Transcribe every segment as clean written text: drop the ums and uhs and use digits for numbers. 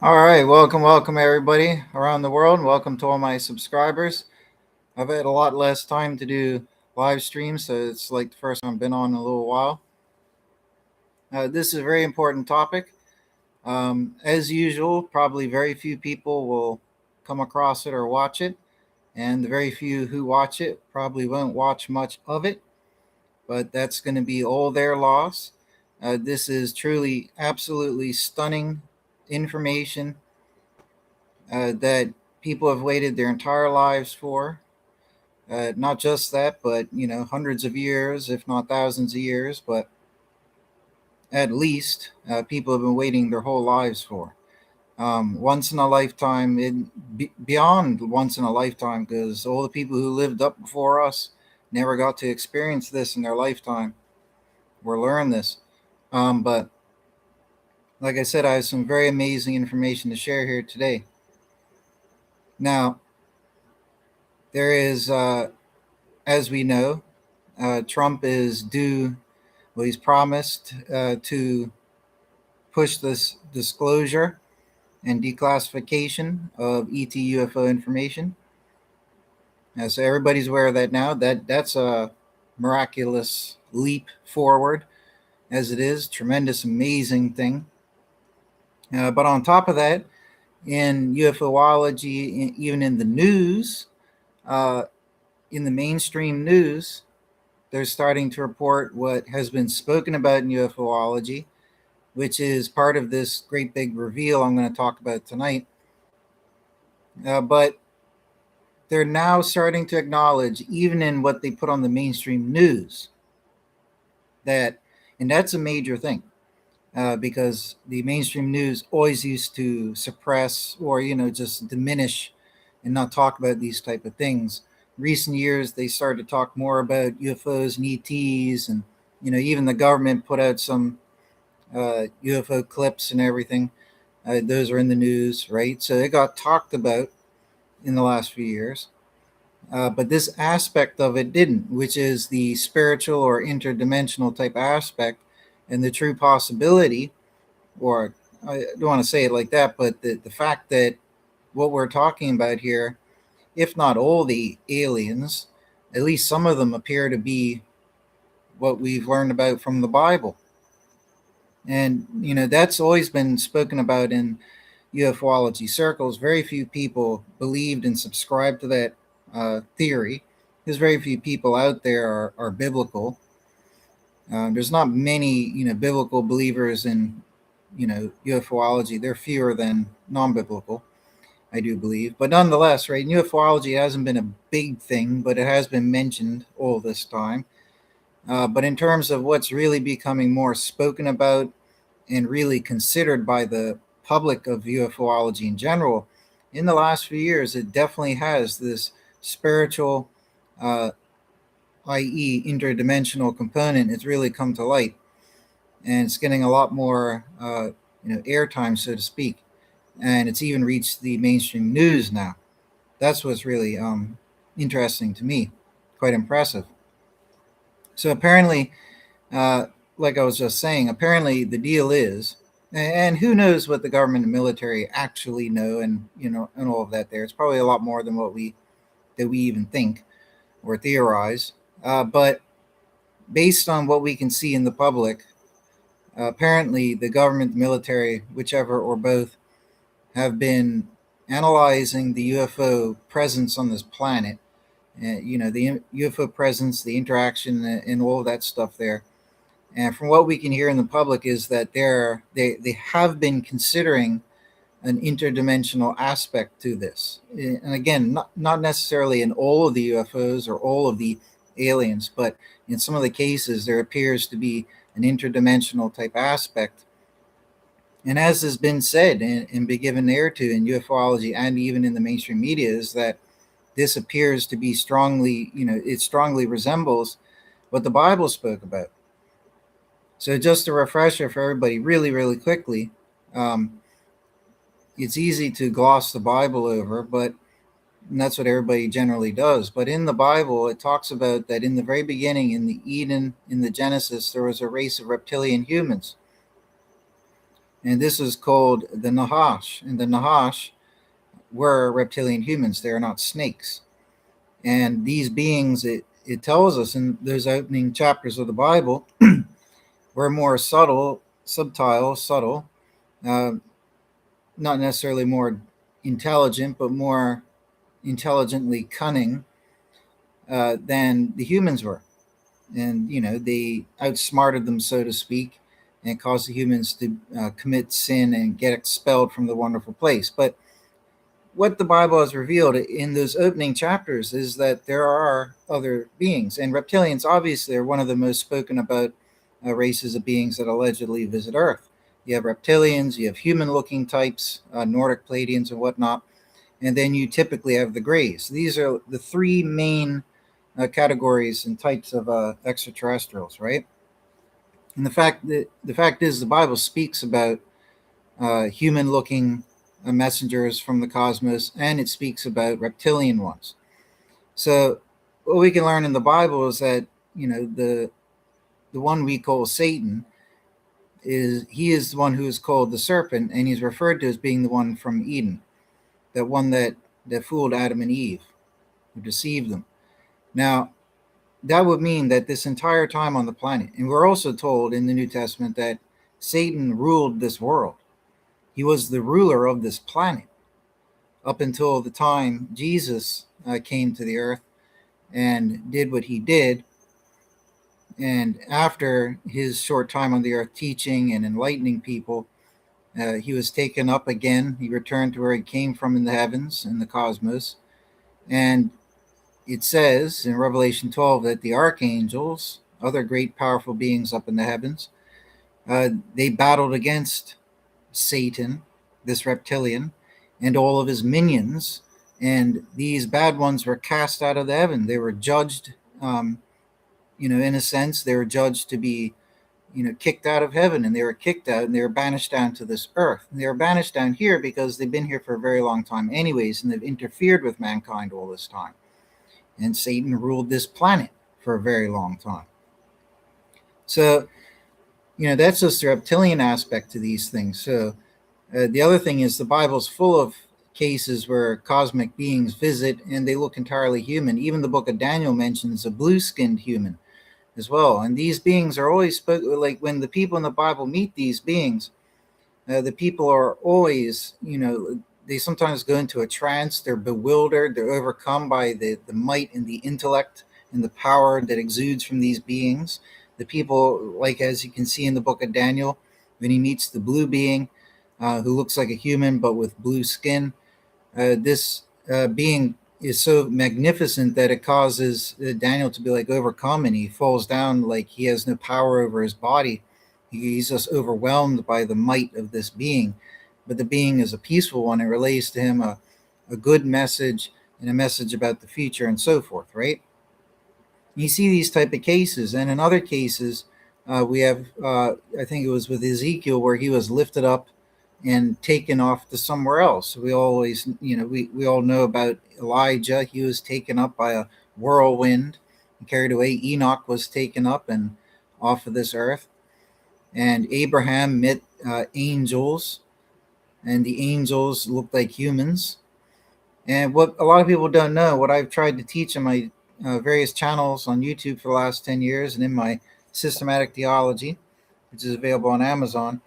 All right, welcome everybody around the world. Welcome to all my subscribers. I've had a lot less time to do live streams, so it's like the first time I've been on in a little while. This is a very important topic. As usual, probably very few people will come across it or watch it, and the very few who watch it probably won't watch much of it, but that's going to be all their loss. This is truly, absolutely stunning information that people have waited their entire lives for. Not just that, but hundreds of years, if not thousands of years, but at least people have been waiting their whole lives for. Once in a lifetime, beyond once in a lifetime, because all the people who lived up before us never got to experience this in their lifetime or learn this. But like I said, I have some very amazing information to share here today. Now, there is, as we know, Trump is due, well, he's promised to push this disclosure and declassification of ET UFO information. So everybody's aware of that now. That's a miraculous leap forward, as it is. Tremendous, amazing thing. But on top of that, in UFOlogy, even in the news, uh, in the mainstream news, they're starting to report what has been spoken about in UFOlogy, which is part of this great big reveal I'm going to talk about tonight. But they're now starting to acknowledge, even in what they put on the mainstream news, that, and that's a major thing, because the mainstream news always used to suppress or just diminish and not talk about these type of things. Recent years, they started to talk more about UFOs and ETs, and even the government put out some UFO clips and everything. Those are in the news, right? So it got talked about in the last few years. But this aspect of it didn't, which is the spiritual or interdimensional type aspect and the true possibility, or I don't want to say it like that, but the fact that what we're talking about here, if not all the aliens, at least some of them appear to be what we've learned about from the Bible. And, that's always been spoken about in ufology circles. Very few people believed and subscribed to that theory, because very few people out there are biblical. There's not many, biblical believers in, ufology. They're fewer than non-biblical, I do believe. But nonetheless, right, ufology hasn't been a big thing, but it has been mentioned all this time. But in terms of what's really becoming more spoken about and really considered by the public of ufology in general, in the last few years, it definitely has this spiritual, uh, i.e., interdimensional component. It's really come to light, and it's getting a lot more, airtime, so to speak. And it's even reached the mainstream news now. That's what's really interesting to me, quite impressive. So apparently, uh, like I was just saying, apparently the deal is, and who knows what the government and military actually know, and and all of that. There, it's probably a lot more than what we even think or theorize. But based on what we can see in the public, apparently the government, the military, whichever or both, have been analyzing the UFO presence on this planet. The UFO presence, the interaction, and all of that stuff there. And from what we can hear in the public is that they have been considering an interdimensional aspect to this. And again, not necessarily in all of the UFOs or all of the aliens, but in some of the cases, there appears to be an interdimensional type aspect. And as has been said and been given air to in ufology and even in the mainstream media, is that this appears to be strongly, it strongly resembles what the Bible spoke about. So just a refresher for everybody, really, really quickly. Um, it's easy to gloss the Bible over, but and that's what everybody generally does. But in the Bible, it talks about that in the very beginning, in the Eden, in the Genesis, there was a race of reptilian humans. And this is called the Nahash. And the Nahash were reptilian humans. They are not snakes. And these beings, it tells us in those opening chapters of the Bible, were more subtle, uh, not necessarily more intelligent, but more intelligently cunning than the humans were. And, they outsmarted them, so to speak, and caused the humans to commit sin and get expelled from the wonderful place. But what the Bible has revealed in those opening chapters is that there are other beings, and reptilians obviously are one of the most spoken about races of beings that allegedly visit Earth. You have reptilians, you have human-looking types, Nordic Pleiadians and whatnot, and then you typically have the Greys. These are the three main categories and types of extraterrestrials, right? And the fact is, the Bible speaks about human-looking messengers from the cosmos, and it speaks about reptilian ones. So, what we can learn in the Bible is that the one we call Satan is the one who is called the serpent, and he's referred to as being the one from Eden, that one that fooled Adam and Eve, who deceived them. Now, that would mean that this entire time on the planet, and we're also told in the New Testament that Satan ruled this world. He was the ruler of this planet up until the time Jesus came to the earth and did what he did. And after his short time on the earth teaching and enlightening people, he was taken up again. He returned to where he came from in the heavens, in the cosmos. And it says in Revelation 12 that the archangels, other great powerful beings up in the heavens, they battled against Satan, this reptilian, and all of his minions. And these bad ones were cast out of the heaven. They were judged, in a sense, they were judged to be, kicked out of heaven, and they were kicked out and they were banished down to this earth. And they were banished down here because they've been here for a very long time, anyways, and they've interfered with mankind all this time. And Satan ruled this planet for a very long time. So, that's just the reptilian aspect to these things. So, the other thing is the Bible's full of cases where cosmic beings visit and they look entirely human. Even the book of Daniel mentions a blue-skinned human as well. And these beings are always like when the people in the Bible meet these beings, the people are always, they sometimes go into a trance. They're bewildered. They're overcome by the might and the intellect and the power that exudes from these beings. The people, like as you can see in the book of Daniel, when he meets the blue being who looks like a human but with blue skin, this being is so magnificent that it causes Daniel to be like overcome, and he falls down like he has no power over his body. He's just overwhelmed by the might of this being. But the being is a peaceful one. It relays to him a good message and a message about the future and so forth, right? You see these type of cases. And in other cases, we have, I think it was with Ezekiel, where he was lifted up and taken off to somewhere else. We always, we all know about Elijah. He was taken up by a whirlwind and carried away. Enoch was taken up and off of this earth. And Abraham met angels, and the angels looked like humans. And what a lot of people don't know, what I've tried to teach in my various channels on YouTube for the last 10 years and in my systematic theology, which is available on Amazon,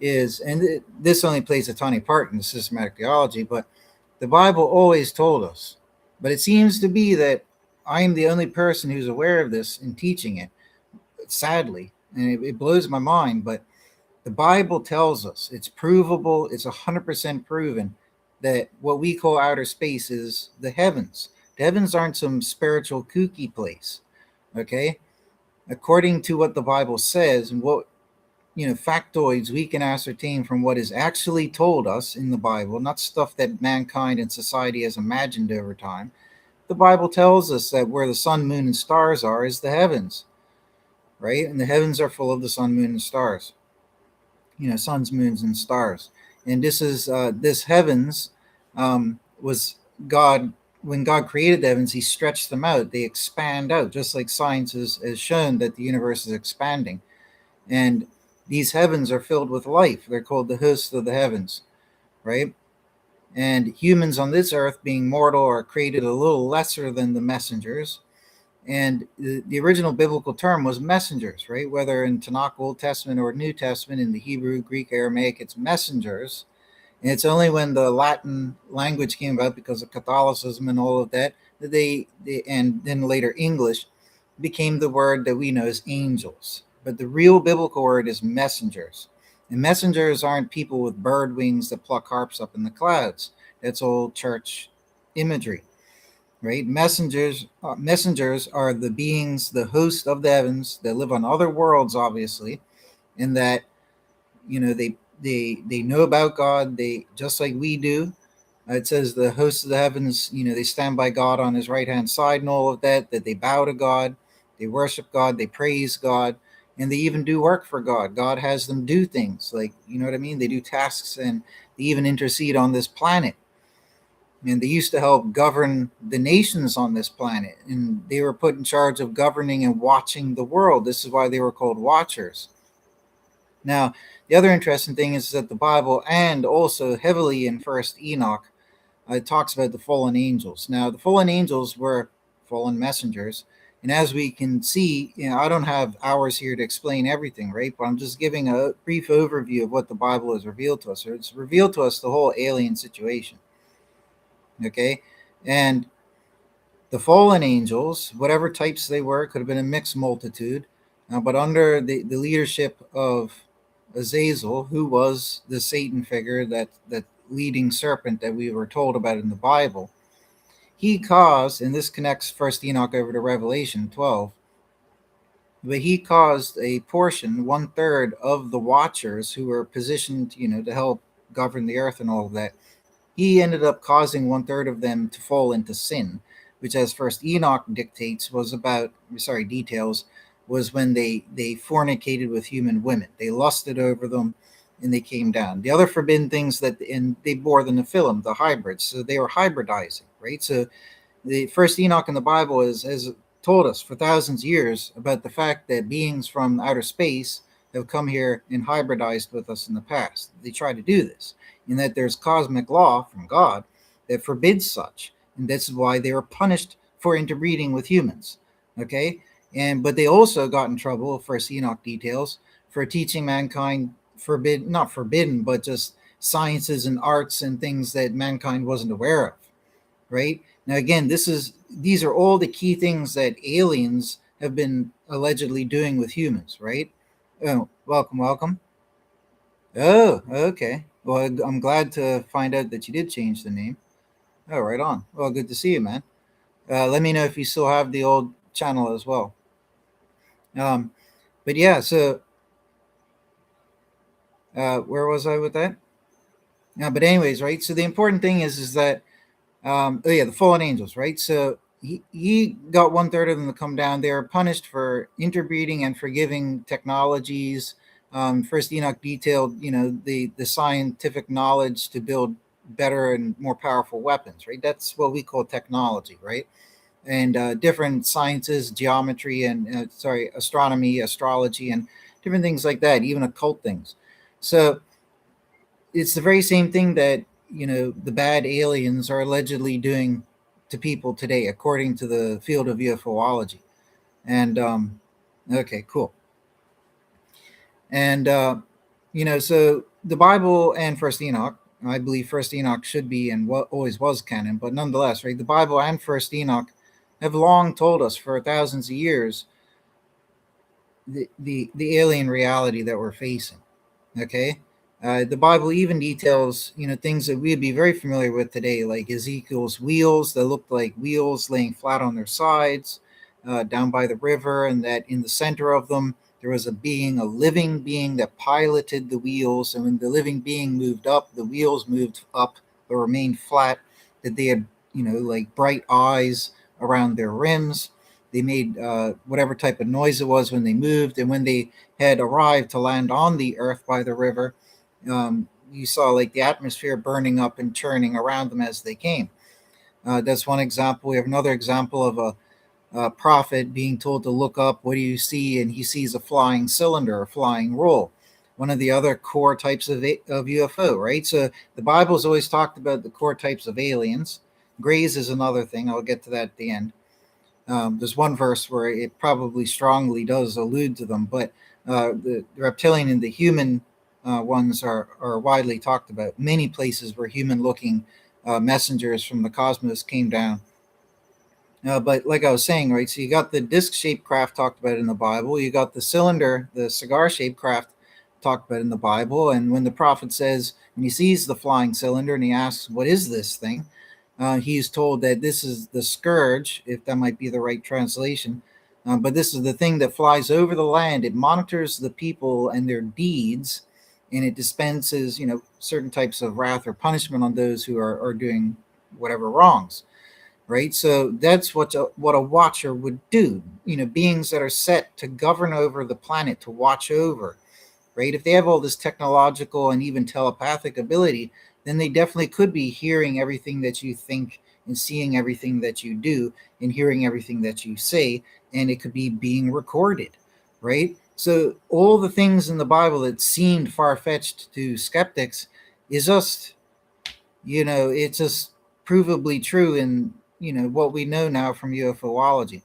is, and this only plays a tiny part in the systematic theology, but the Bible always told us. But it seems to be that I am the only person who's aware of this and teaching it, sadly, and it blows my mind. But the Bible tells us, it's provable, it's 100% proven, that what we call outer space is the heavens. The heavens aren't some spiritual kooky place, okay? According to what the Bible says and what factoids we can ascertain from what is actually told us in the Bible, not stuff that mankind and society has imagined over time. The Bible tells us that where the sun, moon, and stars are is the heavens, right? And the heavens are full of the sun, moon, and stars. Suns, moons, and stars. And this is this heavens was God. When God created the heavens, he stretched them out. They expand out, just like science has shown that the universe is expanding. And these heavens are filled with life. They're called the hosts of the heavens, right? And humans on this earth, being mortal, are created a little lesser than the messengers. And the original biblical term was messengers, right? Whether in Tanakh, Old Testament, or New Testament, in the Hebrew, Greek, Aramaic, it's messengers. And it's only when the Latin language came about, because of Catholicism and all of that, that they and then later English became the word that we know as angels. But the real biblical word is messengers. And messengers aren't people with bird wings that pluck harps up in the clouds. That's old church imagery, right? Messengers are the beings, the host of the heavens, that live on other worlds, obviously, and that, they know about God. They, just like we do. It says the hosts of the heavens, they stand by God on his right hand side and all of that, that they bow to God, they worship God, they praise God, and they even do work for God. God has them do things like, you know what I mean? They do tasks, and they even intercede on this planet. And they used to help govern the nations on this planet. And they were put in charge of governing and watching the world. This is why they were called watchers. Now, the other interesting thing is that the Bible, and also heavily in First Enoch, it talks about the fallen angels. Now, the fallen angels were fallen messengers. And as we can see, I don't have hours here to explain everything, right? But I'm just giving a brief overview of what the Bible has revealed to us. Or it's revealed to us the whole alien situation. Okay? And the fallen angels, whatever types they were, could have been a mixed multitude, but under the leadership of Azazel, who was the Satan figure, that leading serpent that we were told about in the Bible, he caused, and this connects First Enoch over to Revelation 12, but he caused a portion, 1/3 of the watchers who were positioned, to help govern the earth and all of that. He ended up causing 1/3 of them to fall into sin, which, as First Enoch dictates, details, was when they fornicated with human women. They lusted over them, and they came down. The other forbidden things, and they bore the Nephilim, the hybrids, so they were hybridizing, right? So the first Enoch in the Bible has told us for thousands of years about the fact that beings from outer space have come here and hybridized with us in the past. They try to do this, and that there's cosmic law from God that forbids such, and this is why they were punished for interbreeding with humans. Okay, but they also got in trouble. First Enoch details, for teaching mankind not forbidden, but just sciences and arts and things that mankind wasn't aware of. Right now, again, these are all the key things that aliens have been allegedly doing with humans. Right? Oh, welcome. Oh, okay. Well, I'm glad to find out that you did change the name. Oh, right on. Well, good to see you, man. Let me know if you still have the old channel as well. Um, but yeah, so where was I with that? But anyways, right. So the important thing is that the fallen angels, right? So he got 1/3 of them to come down. They are punished for interbreeding and for giving technologies. First Enoch detailed, the scientific knowledge to build better and more powerful weapons, right? That's what we call technology, right? And different sciences, geometry, and astronomy, astrology, and different things like that, even occult things. So it's the very same thing that, the bad aliens are allegedly doing to people today, according to the field of UFOlogy. And okay, cool. And so the Bible and First Enoch, I believe First Enoch should be and what always was canon, but nonetheless, right? The Bible and First Enoch have long told us for thousands of years the alien reality that we're facing. Okay. The Bible even details, things that we'd be very familiar with today, like Ezekiel's wheels that looked like wheels laying flat on their sides down by the river, and that in the center of them there was a living being that piloted the wheels. And when the living being moved up, the wheels moved up but remained flat. That they had, like bright eyes around their rims. They made whatever type of noise it was when they moved, and when they had arrived to land on the earth by the river, you saw like the atmosphere burning up and churning around them as they came. That's one example. We have another example of a prophet being told to look up. What do you see? And he sees a flying cylinder, a flying roll. one of the other core types of UFO, right? So the Bible's always talked about the core types of aliens. Grays is another thing. I'll get to that at the end. There's one verse where it probably strongly does allude to them, but the reptilian and the human ones are widely talked about. Many places where human-looking messengers from the cosmos came down. But like I was saying, right, so you got the disc-shaped craft talked about in the Bible. You got the cylinder, the cigar-shaped craft talked about in the Bible. And when the prophet says, when he sees the flying cylinder and he asks, what is this thing? He's told that this is the scourge, if that might be the right translation. But this is the thing that flies over the land. It monitors the people and their deeds, and it dispenses, certain types of wrath or punishment on those who are doing whatever wrongs. Right, so that's what a watcher would do. Beings that are set to govern over the planet, to watch over. Right, if they have all this technological and even telepathic ability, then they definitely could be hearing everything that you think and seeing everything that you do and hearing everything that you say, and it could be being recorded. Right, so all the things in the Bible that seemed far-fetched to skeptics is just, it's just provably true in what we know now from UFOlogy.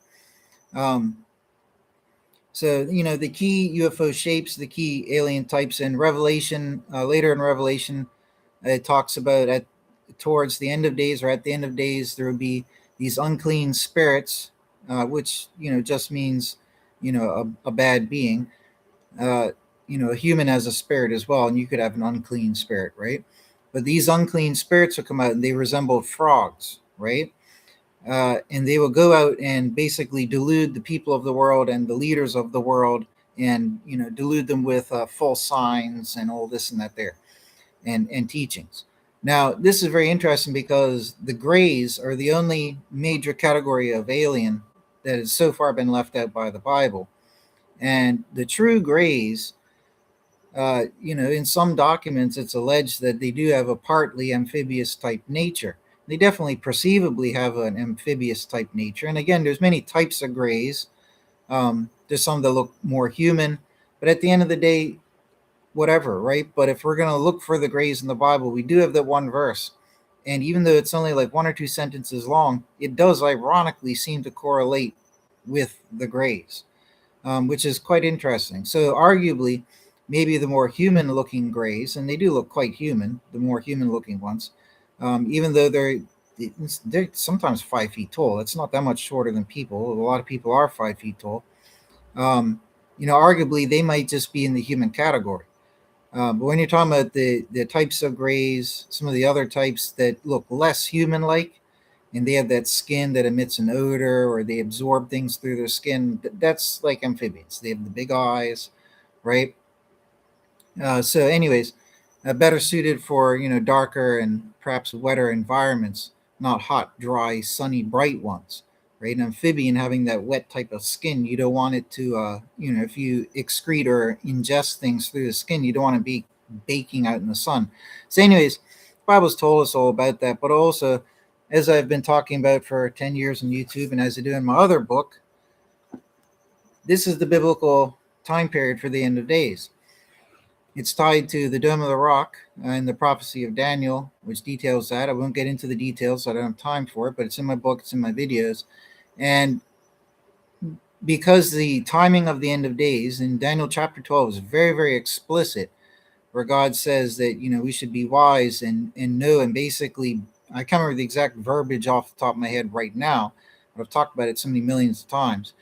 So the key UFO shapes, the key alien types in Revelation. Later in Revelation, it talks about towards the end of days, or at the end of days, there will be these unclean spirits, which just means a bad being. A human has a spirit as well, and you could have an unclean spirit, right? But these unclean spirits will come out and they resemble frogs, right? And they will go out and basically delude the people of the world and the leaders of the world, and delude them with false signs and all this and that there, and teachings. Now, this is very interesting because the Greys are the only major category of alien that has so far been left out by the Bible. And the true Greys, in some documents, it's alleged that they do have a partly amphibious type nature. They definitely perceivably have an amphibious type nature. And again, there's many types of Greys. There's some that look more human, but at the end of the day, whatever, right? But if we're going to look for the Greys in the Bible, we do have that one verse. And even though it's only like one or two sentences long, it does ironically seem to correlate with the Greys, which is quite interesting. So arguably, maybe the more human-looking Greys, and they do look quite human, the more human-looking ones, even though they're sometimes 5 feet tall. It's not that much shorter than people. A lot of people are 5 feet tall. Arguably, they might just be in the human category. But when you're talking about the types of Greys, some of the other types that look less human-like, and they have that skin that emits an odor, or they absorb things through their skin, that's like amphibians. They have the big eyes, right? So anyways, better suited for darker and perhaps wetter environments, not hot, dry, sunny, bright ones. Right, an amphibian having that wet type of skin, you don't want it to, if you excrete or ingest things through the skin, you don't want to be baking out in the sun. So anyways, the Bible's told us all about that, but also, as I've been talking about for 10 years on YouTube, and as I do in my other book, this is the biblical time period for the end of days. It's tied to the Dome of the Rock and the prophecy of Daniel, which details that. I won't get into the details, I don't have time for it, but it's in my book, it's in my videos. And because the timing of the end of days in Daniel chapter 12 is very, very explicit, where God says that, we should be wise and know, and basically, I can't remember the exact verbiage off the top of my head right now, but I've talked about it so many millions of times.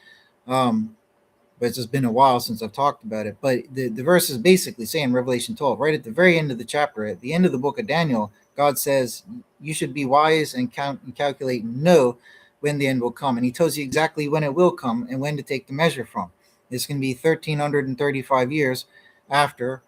But it's just been a while since I've talked about it. But the verse is basically saying, Revelation 12, right at the very end of the chapter, at the end of the book of Daniel, God says, you should be wise and count and calculate and know when the end will come. And he tells you exactly when it will come and when to take the measure from. It's going to be 1,335 years after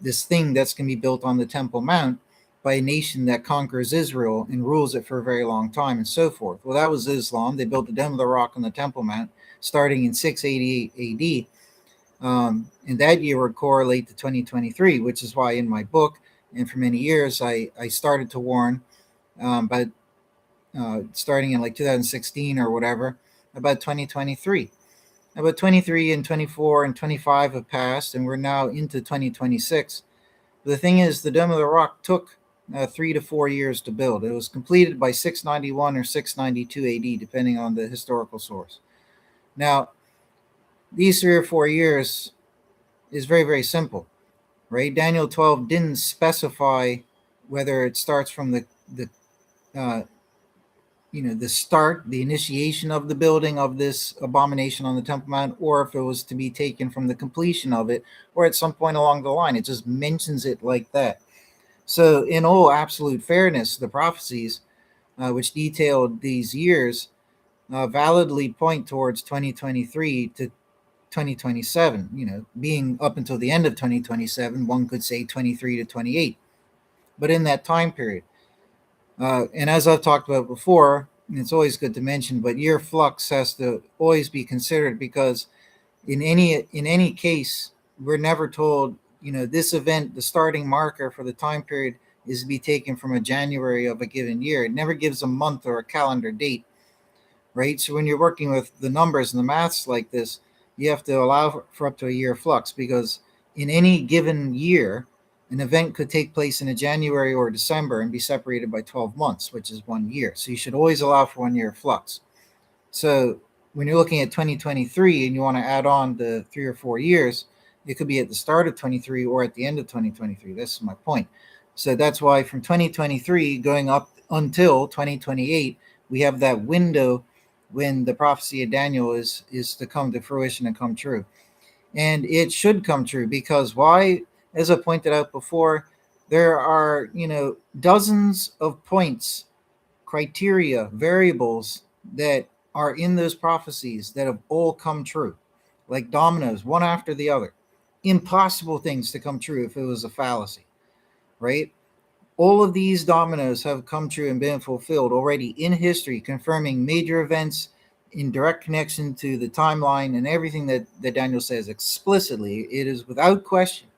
this thing that's going to be built on the Temple Mount by a nation that conquers Israel and rules it for a very long time, and so forth. Well, that was Islam. They built the Dome of the Rock on the Temple Mount starting in 688 AD. And that year would correlate to 2023, which is why in my book, and for many years, I started to warn about starting in like 2016 or whatever, about 2023. About 23 and 24 and 25 have passed, and we're now into 2026. The thing is, the Dome of the Rock took 3 to 4 years to build. It was completed by 691 or 692 AD, depending on the historical source. Now, these 3 or 4 years is very, very simple, right? Daniel 12 didn't specify whether it starts from the uh, the start, the initiation of the building of this abomination on the Temple Mount, or if it was to be taken from the completion of it, or at some point along the line. It just mentions it like that. So, in all absolute fairness, the prophecies which detailed these years validly point towards 2023 to 2027. Being up until the end of 2027, one could say 23 to 28. But in that time period, and as I've talked about before, it's always good to mention, but year flux has to always be considered, because in any case, we're never told, this event, the starting marker for the time period is to be taken from a January of a given year. It never gives a month or a calendar date, right? So when you're working with the numbers and the maths like this, you have to allow for up to a year flux, because in any given year, an event could take place in a January or December and be separated by 12 months, which is 1 year. So you should always allow for 1 year flux. So when you're looking at 2023 and you want to add on the 3 or 4 years, it could be at the start of 23 or at the end of 2023. That's my point. So that's why from 2023 going up until 2028, we have that window when the prophecy of Daniel is to come to fruition and come true. And it should come true, because why? As I pointed out before, there are, dozens of points, criteria, variables that are in those prophecies that have all come true, like dominoes, one after the other. Impossible things to come true if it was a fallacy, right? All of these dominoes have come true and been fulfilled already in history, confirming major events in direct connection to the timeline and everything that Daniel says explicitly. It is without question.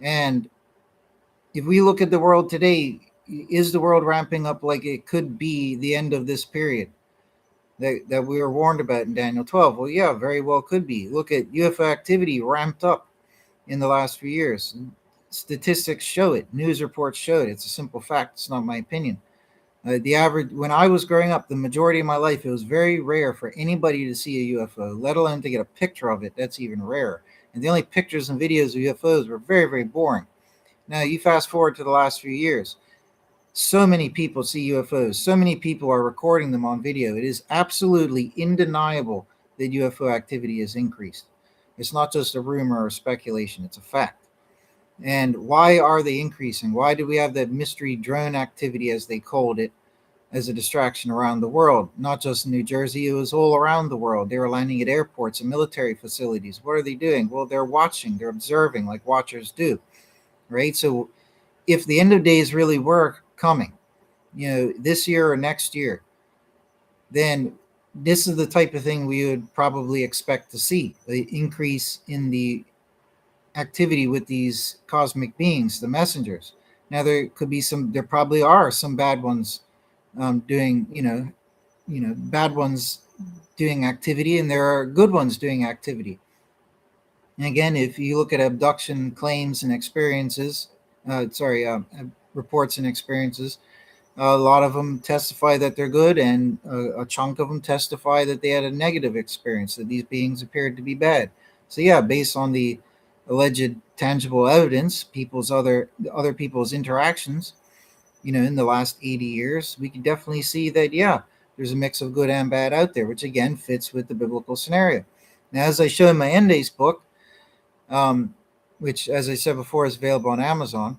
And if we look at the world today, is the world ramping up like it could be the end of this period that we were warned about in Daniel 12? Well, yeah, very well could be. Look at UFO activity ramped up in the last few years. Statistics show it. News reports show it. It's a simple fact. It's not my opinion. The average, when I was growing up, the majority of my life, it was very rare for anybody to see a UFO, let alone to get a picture of it. That's even rarer. And the only pictures and videos of UFOs were very, very boring. Now, you fast forward to the last few years, so many people see UFOs. So many people are recording them on video. It is absolutely undeniable that UFO activity has increased. It's not just a rumor or speculation. It's a fact. And why are they increasing? Why do we have that mystery drone activity, as they called it, as a distraction around the world? Not just in New Jersey, it was all around the world. They were landing at airports and military facilities. What are they doing? Well, they're watching, they're observing like watchers do, right? So if the end of days really were coming, this year or next year, then this is the type of thing we would probably expect to see, the increase in the activity with these cosmic beings, the messengers. Now there probably are some bad ones doing, bad ones doing activity, and there are good ones doing activity. And again, if you look at abduction claims and experiences, reports and experiences, a lot of them testify that they're good, and a chunk of them testify that they had a negative experience, that these beings appeared to be bad. So yeah, based on the alleged tangible evidence, other people's interactions, in the last 80 years, we can definitely see that, yeah, there's a mix of good and bad out there, which again fits with the biblical scenario. Now, as I show in my End Days book, which, as I said before, is available on Amazon,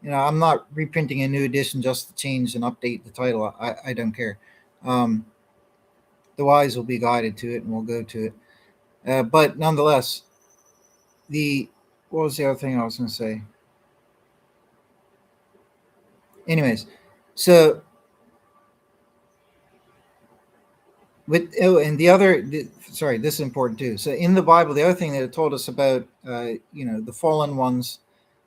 I'm not reprinting a new edition just to change and update the title. I don't care. The wise will be guided to it, and we'll go to it. But nonetheless, what was the other thing I was going to say? Anyways, so and sorry, this is important too. So in the Bible, the other thing that it told us about, the fallen ones,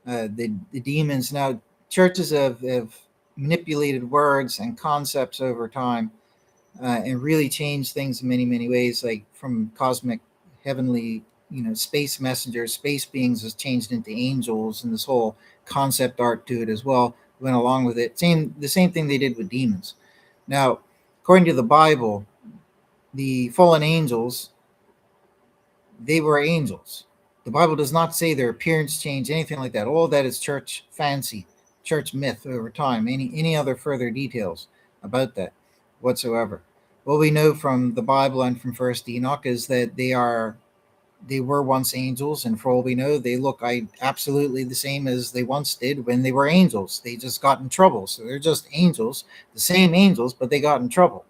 the demons. Now, churches have manipulated words and concepts over time and really changed things in many, many ways, like from cosmic, heavenly, space messengers, space beings has changed into angels, and this whole concept art to it as well went along with it. The same thing they did with demons. Now, according to the Bible, the fallen angels, they were angels. The Bible does not say their appearance changed, anything like that. All that is church fancy, church myth over time. Any other further details about that whatsoever? What we know from the Bible and from First Enoch is that they were once angels, and for all we know, they look absolutely the same as they once did when they were angels. They just got in trouble, so they're just angels, the same angels, but they got in trouble,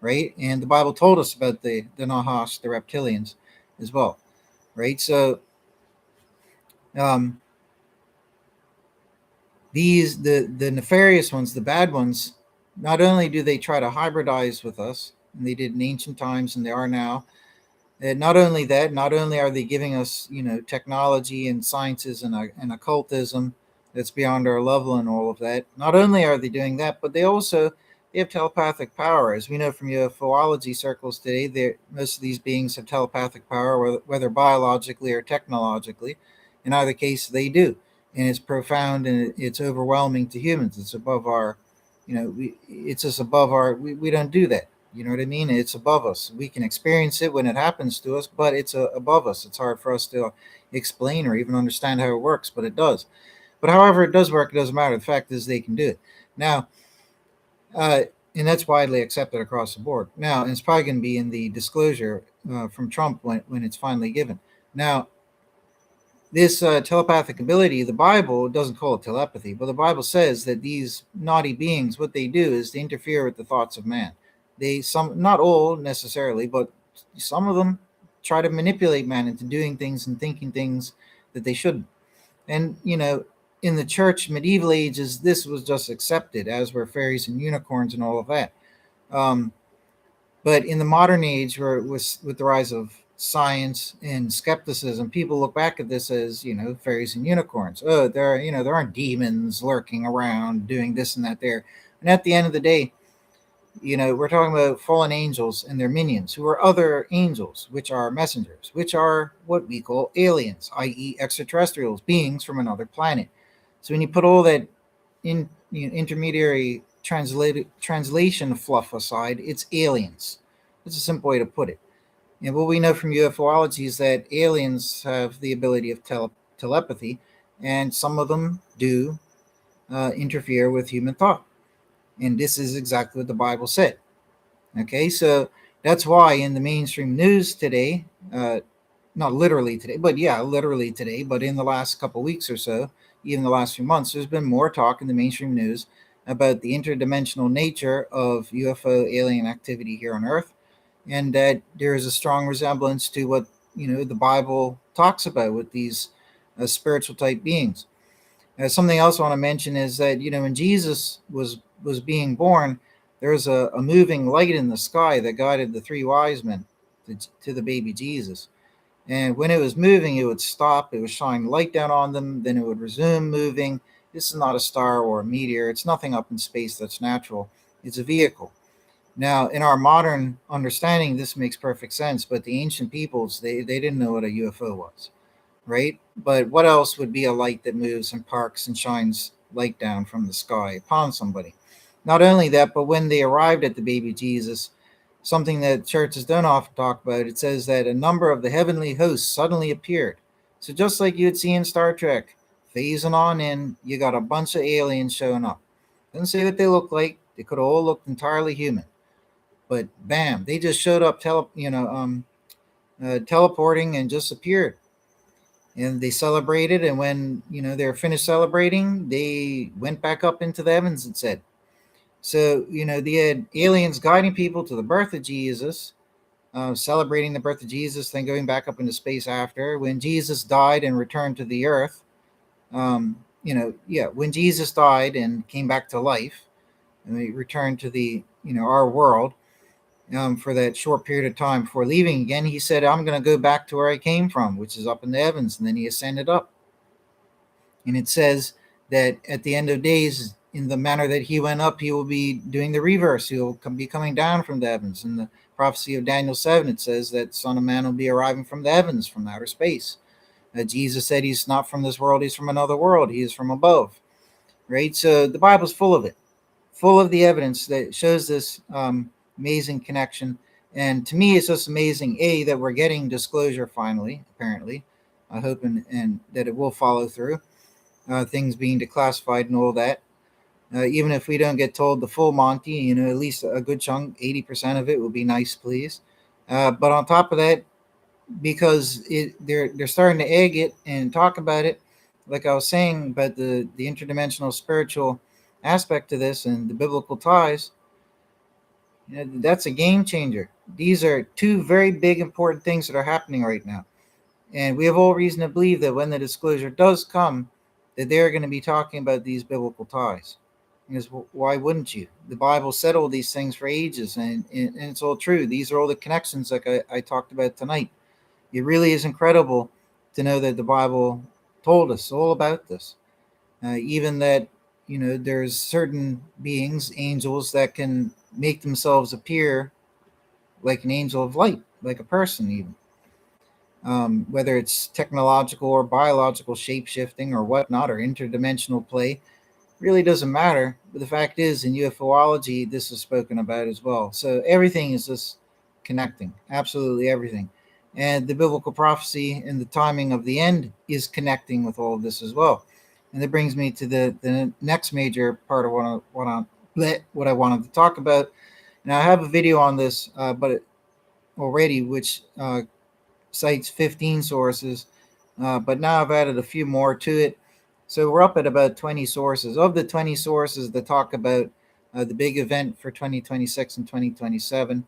right? And the Bible told us about the Nahash, the reptilians, as well, right? So um, the nefarious ones, the bad ones, not only do they try to hybridize with us, and they did in ancient times, and they are now. And not only that, not only are they giving us, technology and sciences and occultism that's beyond our level and all of that. Not only are they doing that, but they have telepathic power. As we know from UFOlogy circles today, most of these beings have telepathic power, whether biologically or technologically. In either case, they do, and it's profound and it's overwhelming to humans. It's above our, it's just above our. We don't do that. You know what I mean? It's above us. We can experience it when it happens to us, but it's above us. It's hard for us to explain or even understand how it works, but it does. But however it does work, it doesn't matter. The fact is, they can do it. Now, uh, and that's widely accepted across the board. Now, and it's probably going to be in the disclosure from Trump when it's finally given. Now, this telepathic ability, the Bible doesn't call it telepathy, but the Bible says that these naughty beings, what they do is they interfere with the thoughts of man. Not all necessarily, but some of them try to manipulate man into doing things and thinking things that they shouldn't. And in the church, medieval ages, this was just accepted, as were fairies and unicorns and all of that. Um, but in the modern age, where with the rise of science and skepticism, people look back at this as fairies and unicorns. Oh, there aren't demons lurking around doing this and that there. And at the end of the day, we're talking about fallen angels and their minions, who are other angels, which are messengers, which are what we call aliens, i.e., extraterrestrials, beings from another planet. So when you put all that intermediary translation fluff aside, it's aliens. That's a simple way to put it. And what we know from UFOlogy is that aliens have the ability of telepathy, and some of them do interfere with human thought. And this is exactly what the Bible said. Okay, so that's why in the mainstream news today, not literally today, but yeah, literally today, but in the last couple of weeks or so, even the last few months, there's been more talk in the mainstream news about the interdimensional nature of UFO alien activity here on Earth, and that there is a strong resemblance to what the Bible talks about with these spiritual type beings. Something else I want to mention is that when Jesus was being born, there was a moving light in the sky that guided the three wise men to the baby Jesus. And when it was moving, it would stop. It would shine light down on them. Then it would resume moving. This is not a star or a meteor. It's nothing up in space that's natural. It's a vehicle. Now, in our modern understanding, this makes perfect sense. But the ancient peoples, they didn't know what a UFO was, right? But what else would be a light that moves and parks and shines light down from the sky upon somebody? Not only that, but when they arrived at the baby Jesus, something that churches don't often talk about, it says that a number of the heavenly hosts suddenly appeared. So just like you'd see in Star Trek, phasing on in, you got a bunch of aliens showing up. Doesn't say what they look like. They could have all looked entirely human, but bam, they just showed up, teleporting and just appeared. And they celebrated, and when they were finished celebrating, they went back up into the heavens, it said. So they had aliens guiding people to the birth of Jesus, celebrating the birth of Jesus, then going back up into space after. When Jesus died and returned to the earth, when Jesus died and came back to life, and he returned to the our world, for that short period of time before leaving again, he said, I'm going to go back to where I came from, which is up in the heavens. And then he ascended up. And it says that at the end of days, in the manner that he went up, he will be doing the reverse. He will be coming down from the heavens. In the prophecy of Daniel 7, it says that Son of Man will be arriving from the heavens, from outer space. Jesus said he's not from this world, he's from another world. He is from above, right? So the Bible's full of it, full of the evidence that shows this amazing connection. And to me, it's just amazing, A, that we're getting disclosure finally, apparently. I hope and that it will follow through. Things being declassified and all that. Even if we don't get told the full Monty, at least a good chunk, 80% of it would be nice, please. But on top of that, because they're starting to egg it and talk about it, like I was saying about the interdimensional spiritual aspect to this and the biblical ties, that's a game changer. These are two very big important things that are happening right now. And we have all reason to believe that when the disclosure does come, that they're going to be talking about these biblical ties. Because why wouldn't you? The Bible said all these things for ages, and it's all true. These are all the connections like I talked about tonight. It really is incredible to know that the Bible told us all about this. Even that, there's certain beings, angels, that can make themselves appear like an angel of light, like a person, even. Whether it's technological or biological shape shifting or whatnot, or interdimensional play, really doesn't matter. But the fact is, in UFOlogy, this is spoken about as well. So everything is just connecting, absolutely everything. And the biblical prophecy and the timing of the end is connecting with all of this as well. And that brings me to the next major part of what I wanted to talk about. Now, I have a video on this, already, which cites 15 sources, but now I've added a few more to it. So we're up at about 20 sources. Of the 20 sources that talk about the big event for 2026 and 2027,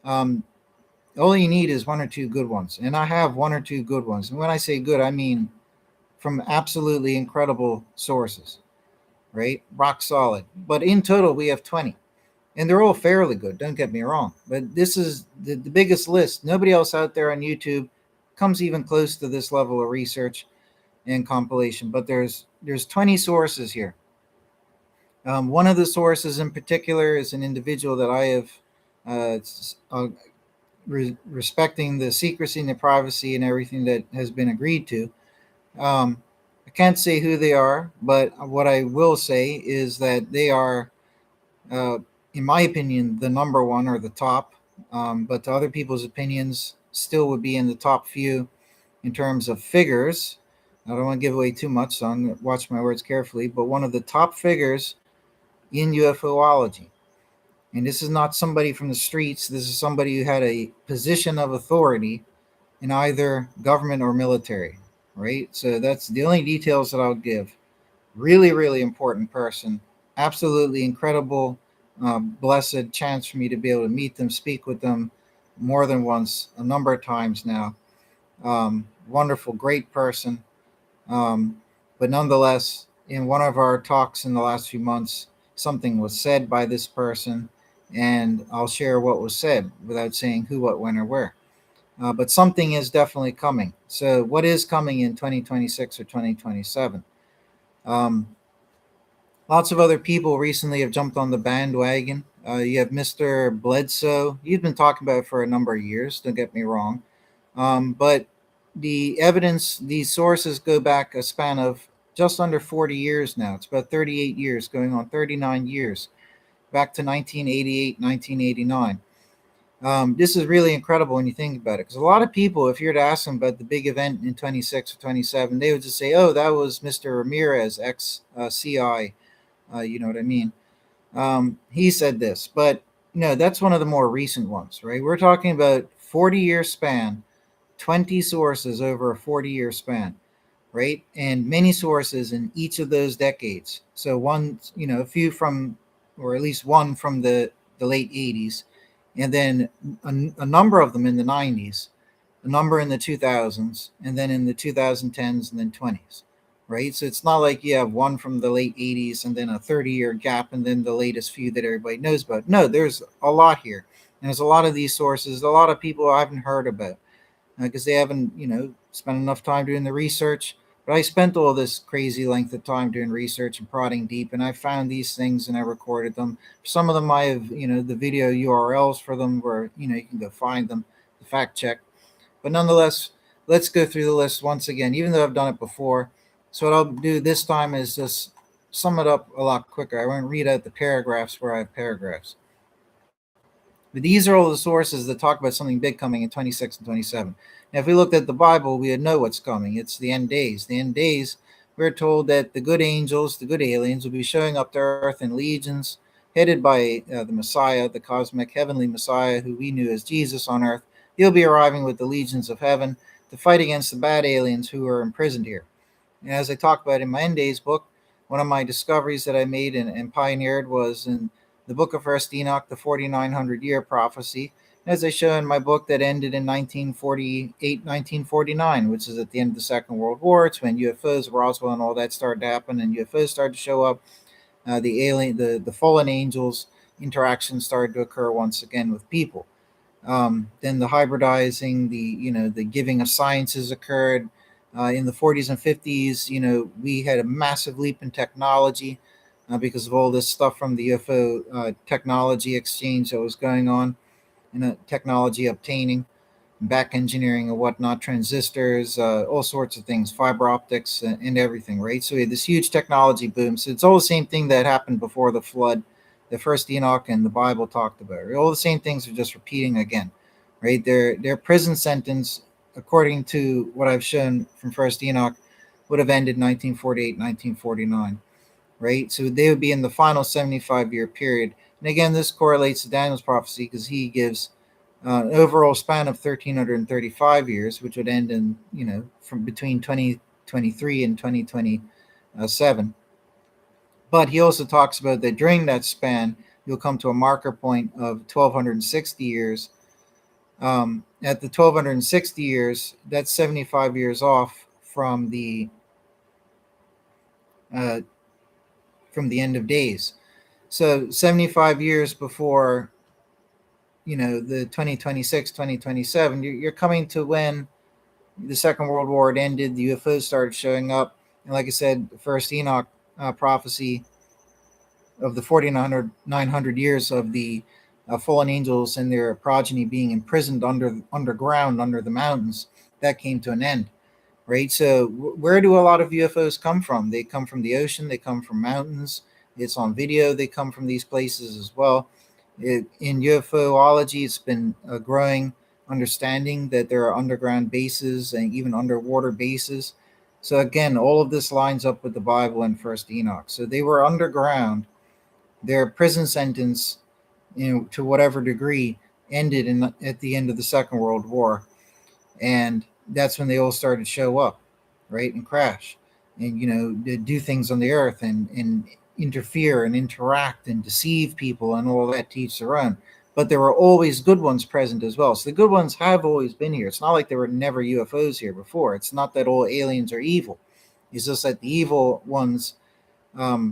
all you need is one or two good ones. And I have one or two good ones. And when I say good, I mean from absolutely incredible sources, right? Rock solid. But in total, we have 20. And they're all fairly good, don't get me wrong. But this is the biggest list. Nobody else out there on YouTube comes even close to this level of research and compilation. But there's 20 sources here. One of the sources in particular is an individual that I have, respecting the secrecy and the privacy and everything that has been agreed to. I can't say who they are, but what I will say is that they are, in my opinion, the number one or the top. But to other people's opinions, still would be in the top few in terms of figures. I don't want to give away too much, so I'm going to watch my words carefully. But one of the top figures in UFOlogy. And this is not somebody from the streets. This is somebody who had a position of authority in either government or military, right? So that's the only details that I'll give. Really, really important person. Absolutely incredible, blessed chance for me to be able to meet them, speak with them more than once, a number of times now. Wonderful, great person. But nonetheless, in one of our talks in the last few months, something was said by this person, and I'll share what was said without saying who, what, when, or where. But something is definitely coming. So what is coming in 2026 or 2027? Lots of other people recently have jumped on the bandwagon. You have Mr. Bledsoe. He's been talking about it for a number of years, don't get me wrong. But the evidence, these sources go back a span of just under 40 years now. It's about 38 years, going on 39 years, back to 1988, 1989. This is really incredible when you think about it, because a lot of people, if you were to ask them about the big event in 26 or 27, they would just say, oh, that was Mr. Ramirez, ex-CI. You know what I mean? He said this, but no, that's one of the more recent ones, right? We're talking about 40-year span, 20 sources over a 40-year span, right? And many sources in each of those decades. So one, a few from, or at least one from the late 80s, and then a number of them in the 90s, a number in the 2000s, and then in the 2010s and then 20s, right? So it's not like you have one from the late 80s and then a 30-year gap and then the latest few that everybody knows about. No, there's a lot here. And there's a lot of these sources, a lot of people I haven't heard about because they haven't, spent enough time doing the research. But I spent all this crazy length of time doing research and prodding deep, and I found these things and I recorded them. Some of them I have, the video URLs for them where, you can go find them, the fact check. But nonetheless, let's go through the list once again, even though I've done it before. So what I'll do this time is just sum it up a lot quicker. I won't read out the paragraphs where I have paragraphs. But these are all the sources that talk about something big coming in 26 and 27. Now, if we looked at the Bible, we would know what's coming. It's the end days. The end days, we're told that the good angels, the good aliens, will be showing up to earth in legions, headed by the Messiah, the cosmic heavenly Messiah, who we knew as Jesus on earth. He'll be arriving with the legions of heaven to fight against the bad aliens who are imprisoned here. And as I talked about in my End Days book, one of my discoveries that I made and pioneered was in the book of First Enoch, the 4900-year prophecy, as I show in my book that ended in 1948, 1949, which is at the end of the Second World War. It's when UFOs, Roswell, and all that started to happen, and UFOs started to show up. The fallen angels interaction started to occur once again with people. Then the hybridizing, the giving of sciences occurred. In the 40s and 50s, we had a massive leap in technology because of all this stuff from the UFO technology exchange that was going on, and technology obtaining, back engineering and whatnot, transistors, all sorts of things, fiber optics, and everything, right? So we had this huge technology boom. So it's all the same thing that happened before the flood, the first Enoch and the Bible talked about. Right? All the same things are just repeating again, right? Their prison sentence, according to what I've shown from first Enoch, would have ended 1948, 1949. Right? So they would be in the final 75-year period. And again, this correlates to Daniel's prophecy because he gives an overall span of 1,335 years, which would end in, from between 2023 and 2027. But he also talks about that during that span, you'll come to a marker point of 1,260 years. At the 1,260 years, that's 75 years off from the end of days. So 75 years before, the 2026, 2027, you're coming to when the Second World War had ended, the UFOs started showing up. And like I said, the first Enoch prophecy of the 4,900 years of the fallen angels and their progeny being imprisoned underground, under the mountains, that came to an end. Right? So where do a lot of UFOs come from? They come from the ocean, they come from mountains. It's on video, they come from these places as well. In UFOlogy, it's been a growing understanding that there are underground bases and even underwater bases. So again, all of this lines up with the Bible and First Enoch. So they were underground. Their prison sentence, to whatever degree, ended at the end of the Second World War. And that's when they all started to show up, right, and crash, and do things on the earth and interfere and interact and deceive people and all that to each their own. But there were always good ones present as well. So the good ones have always been here. It's not like there were never UFOs here before. It's not that all aliens are evil. It's just that the evil ones'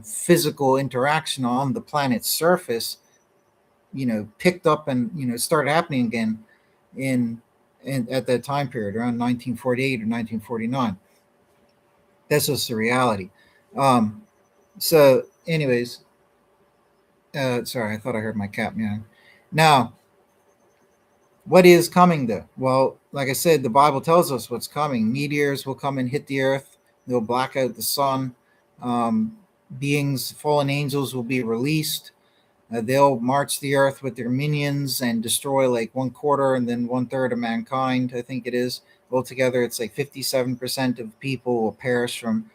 physical interaction on the planet's surface, picked up and started happening again in at that time period around 1948 or 1949. That's just the reality. So anyways, sorry, I thought I heard my cat meowing. Now, what is coming though? Well, like I said, the Bible tells us what's coming. Meteors will come and hit the earth. They'll black out the sun. Beings, fallen angels will be released. They'll march the earth with their minions and destroy like 1/4 and then 1/3 of mankind, I think it is. Altogether, it's like 57% of people will perish from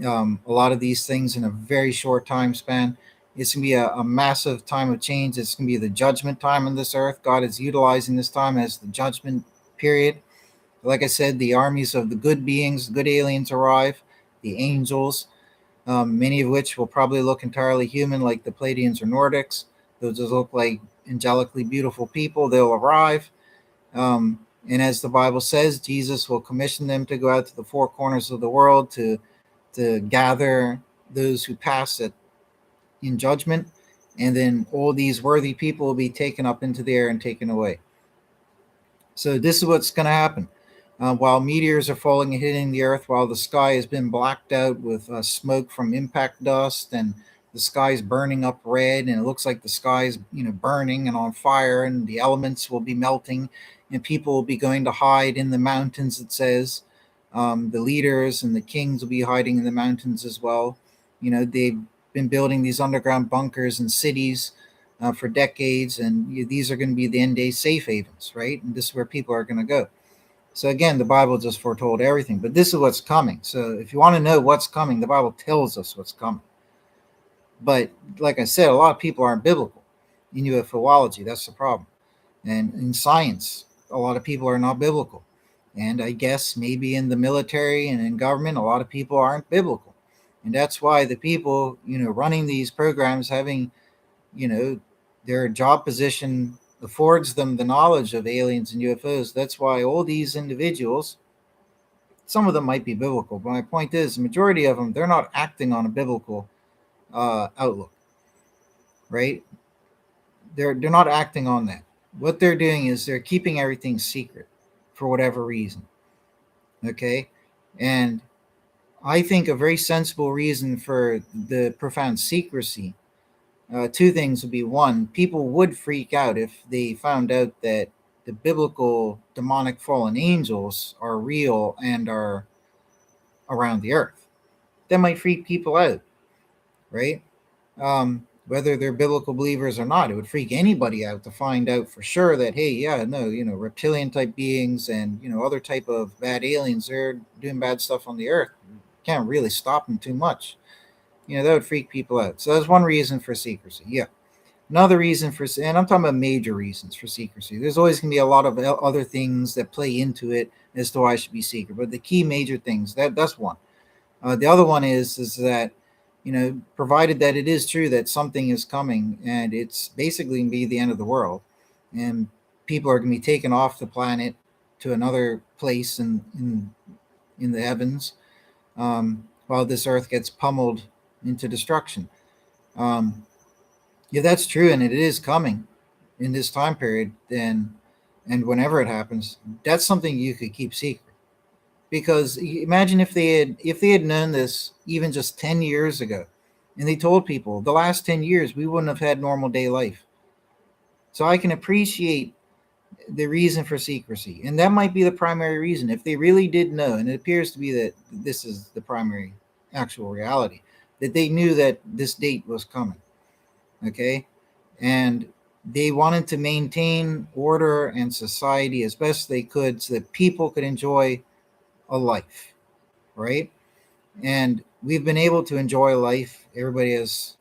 a lot of these things in a very short time span. It's going to be a massive time of change. It's going to be the judgment time on this earth. God is utilizing this time as the judgment period. Like I said, the armies of the good beings, good aliens arrive, the angels, many of which will probably look entirely human, like the Pleiadians or Nordics. Those just look like angelically beautiful people. They'll arrive. And as the Bible says, Jesus will commission them to go out to the four corners of the world to gather those who pass it in judgment. And then all these worthy people will be taken up into the air and taken away. So this is what's going to happen. while meteors are falling and hitting the Earth, while the sky has been blacked out with smoke from impact dust, and the sky's burning up red, and it looks like the sky's burning and on fire, and the elements will be melting, and people will be going to hide in the mountains. It says the leaders and the kings will be hiding in the mountains as well. They've been building these underground bunkers and cities for decades, and these are going to be the end day safe havens, right? And this is where people are going to go. So again, the Bible just foretold everything, but this is what's coming. So if you want to know what's coming, the Bible tells us what's coming. But like I said, a lot of people aren't biblical in UFOlogy. That's the problem. And in science, a lot of people are not biblical. And I guess maybe in the military and in government, a lot of people aren't biblical. And that's why the people, running these programs, having, you know, their job position affords them the knowledge of aliens and UFOs. That's why all these individuals, some of them might be biblical, but my point is, the majority of them, they're not acting on a biblical outlook, right? They're not acting on that. What they're doing is they're keeping everything secret for whatever reason. Okay, and I think a very sensible reason for the profound secrecy, two things would be: one, people would freak out if they found out that the biblical demonic fallen angels are real and are around the earth. That might freak people out, right? Whether they're biblical believers or not, it would freak anybody out to find out for sure that, hey, yeah, no, reptilian type beings and other type of bad aliens, they're doing bad stuff on the earth. Can't really stop them too much. That would freak people out. So that's one reason for secrecy. Yeah. Another reason for, and I'm talking about major reasons for secrecy. There's always going to be a lot of other things that play into it as to why it should be secret. But the key major things, that's one. The other one is that, provided that it is true that something is coming and it's basically going to be the end of the world, and people are going to be taken off the planet to another place in the heavens, while this earth gets pummeled into destruction. Yeah, that's true, and it is coming in this time period. And whenever it happens, that's something you could keep secret. Because imagine if they had known this even just 10 years ago, and they told people the last 10 years we wouldn't have had normal day life. So I can appreciate the reason for secrecy, and that might be the primary reason. If they really did know, and it appears to be that this is the primary actual reality, that they knew that this date was coming, okay, and they wanted to maintain order and society as best they could so that people could enjoy a life, right? And we've been able to enjoy life. Everybody has,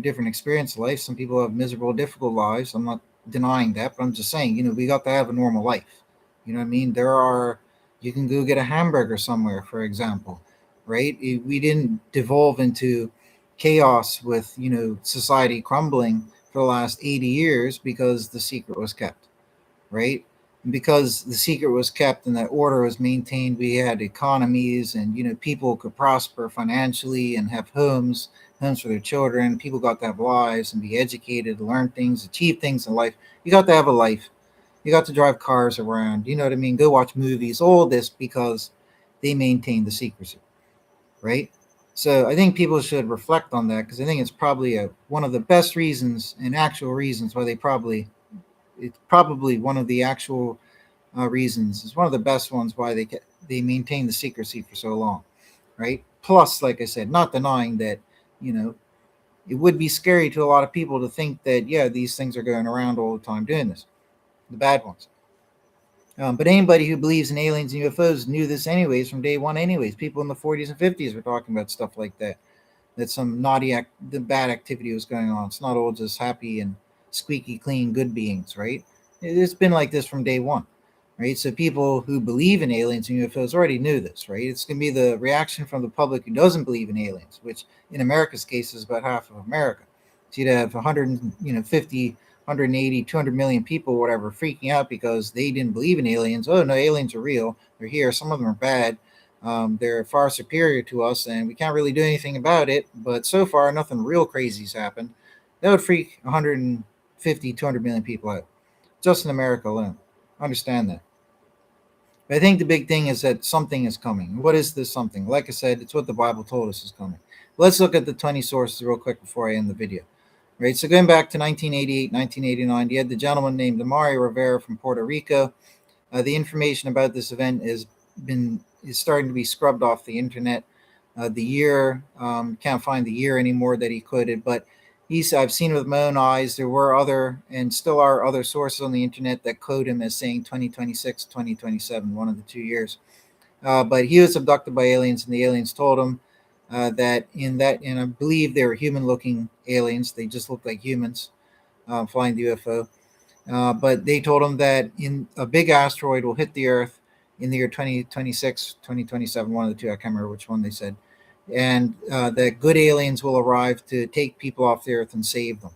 different experience of life. Some people have miserable, difficult lives. I'm not denying that, but I'm just saying, we got to have a normal life. You know what I mean? You can go get a hamburger somewhere, for example, right? We didn't devolve into chaos with, society crumbling for the last 80 years because the secret was kept, right? And because the secret was kept and that order was maintained, we had economies, and people could prosper financially and have homes for their children. People got to have lives and be educated, learn things, achieve things in life. You got to have a life. You got to drive cars around. You know what I mean? Go watch movies. All this because they maintained the secrecy, right? So I think people should reflect on that, because I think it's probably one of the best reasons and actual reasons why it's probably one of the actual reasons. It's one of the best ones why they maintain the secrecy for so long, right? Plus, like I said, not denying that, you know, it would be scary to a lot of people to think that, yeah, these things are going around all the time doing this, the bad ones. But anybody who believes in aliens and UFOs knew this anyways from day one. Anyways, people in the 40s and 50s were talking about stuff like that. That some the bad activity was going on. It's not all just happy and squeaky clean good beings, right? It's been like this from day one, right? So people who believe in aliens and UFOs already knew this, right? It's going to be the reaction from the public who doesn't believe in aliens, which in America's case is about half of America. So you'd have 150, 180, 200 million people, whatever, freaking out because they didn't believe in aliens. Oh no, aliens are real. They're here. Some of them are bad. They're far superior to us, and we can't really do anything about it. But so far, nothing real crazy's happened. That would freak 150, 200 million people out, just in America alone. Understand that, But I think the big thing is that something is coming. What is this something? Like I said, it's what the Bible told us is coming. Let's look at the 20 sources real quick before I end the video. Right, so going back to 1988, 1989, you had the gentleman named Amari Rivera from Puerto Rico. The information about this event is starting to be scrubbed off the internet. The year can't find the year anymore that he quoted, but I've seen with my own eyes. There were other and still are other sources on the internet that quote him as saying 2026, 2027, one of the 2 years. But he was abducted by aliens, and the aliens told him and I believe they were human-looking aliens. They just looked like humans flying the UFO. But they told him that in a big asteroid will hit the Earth in the year 2026, 2027, one of the two. I can't remember which one they said. And that good aliens will arrive to take people off the Earth and save them.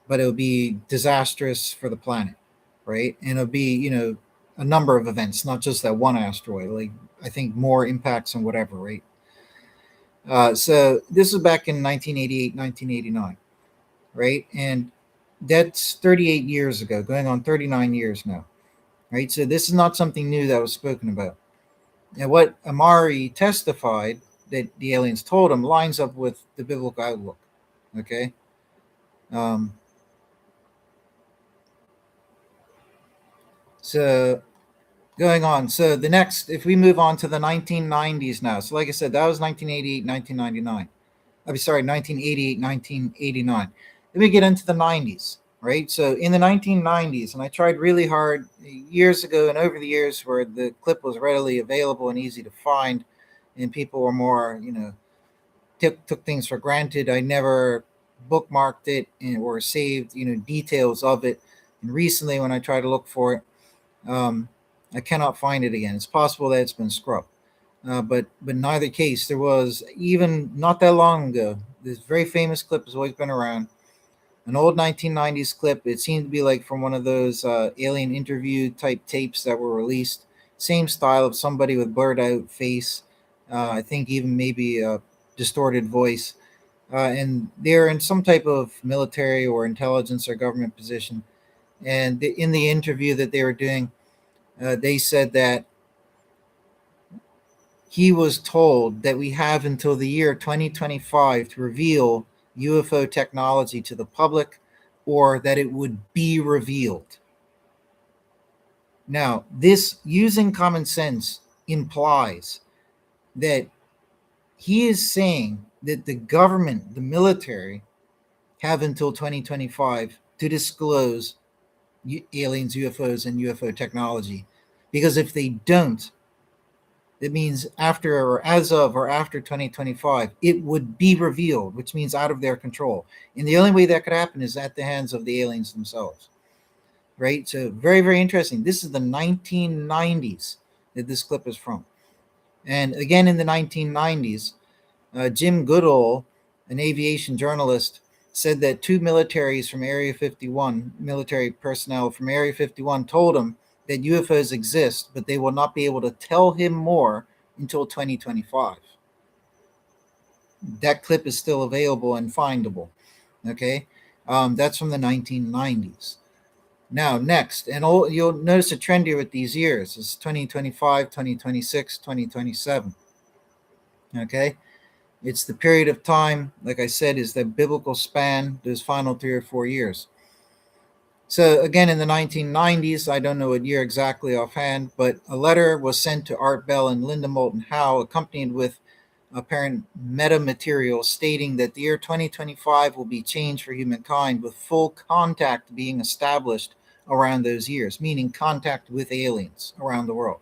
But it'll be disastrous for the planet, right? And it'll be, a number of events, not just that one asteroid. Like, I think more impacts and whatever, right? So this was back in 1988, 1989, right? And that's 38 years ago, going on 39 years now, right? So this is not something new that was spoken about. And what Amari testified that the aliens told him lines up with the biblical outlook, okay? Um, so going on. So the next, if we move on to the 1990s now. So like I said, that was 1988, 1999. I'm sorry, 1988, 1989. Then we get into the 90s, right? So in the 1990s, and I tried really hard years ago and over the years where the clip was readily available and easy to find, and people were more, took things for granted. I never bookmarked it or saved, details of it. And recently, when I try to look for it, I cannot find it again. It's possible that it's been scrubbed. But in either case, there was, even not that long ago, this very famous clip has always been around. An old 1990s clip. It seemed to be like from one of those alien interview type tapes that were released. Same style of somebody with blurred out face. I think even maybe a distorted voice. And they're in some type of military or intelligence or government position. And in the interview that they were doing, they said that he was told that we have until the year 2025 to reveal UFO technology to the public, or that it would be revealed. Now, this using common sense implies that he is saying that the government, the military, have until 2025 to disclose aliens, UFOs, and UFO technology. Because if they don't, it means after or as of or after 2025, it would be revealed, which means out of their control. And the only way that could happen is at the hands of the aliens themselves. Right? So very, very interesting. This is the 1990s that this clip is from. And again, in the 1990s, Jim Goodall, an aviation journalist, said that two militaries from Area 51, military personnel from Area 51, told him that UFOs exist, but they will not be able to tell him more until 2025. That clip is still available and findable. Okay, that's from the 1990s. Now, next, and you'll notice a trend here with these years. It's 2025, 2026, 2027. Okay, it's the period of time, like I said, is the biblical span, those final 3 or 4 years. So again, in the 1990s, I don't know what year exactly offhand, but a letter was sent to Art Bell and Linda Moulton Howe, accompanied with apparent meta material stating that the year 2025 will be changed for humankind, with full contact being established around those years, meaning contact with aliens around the world.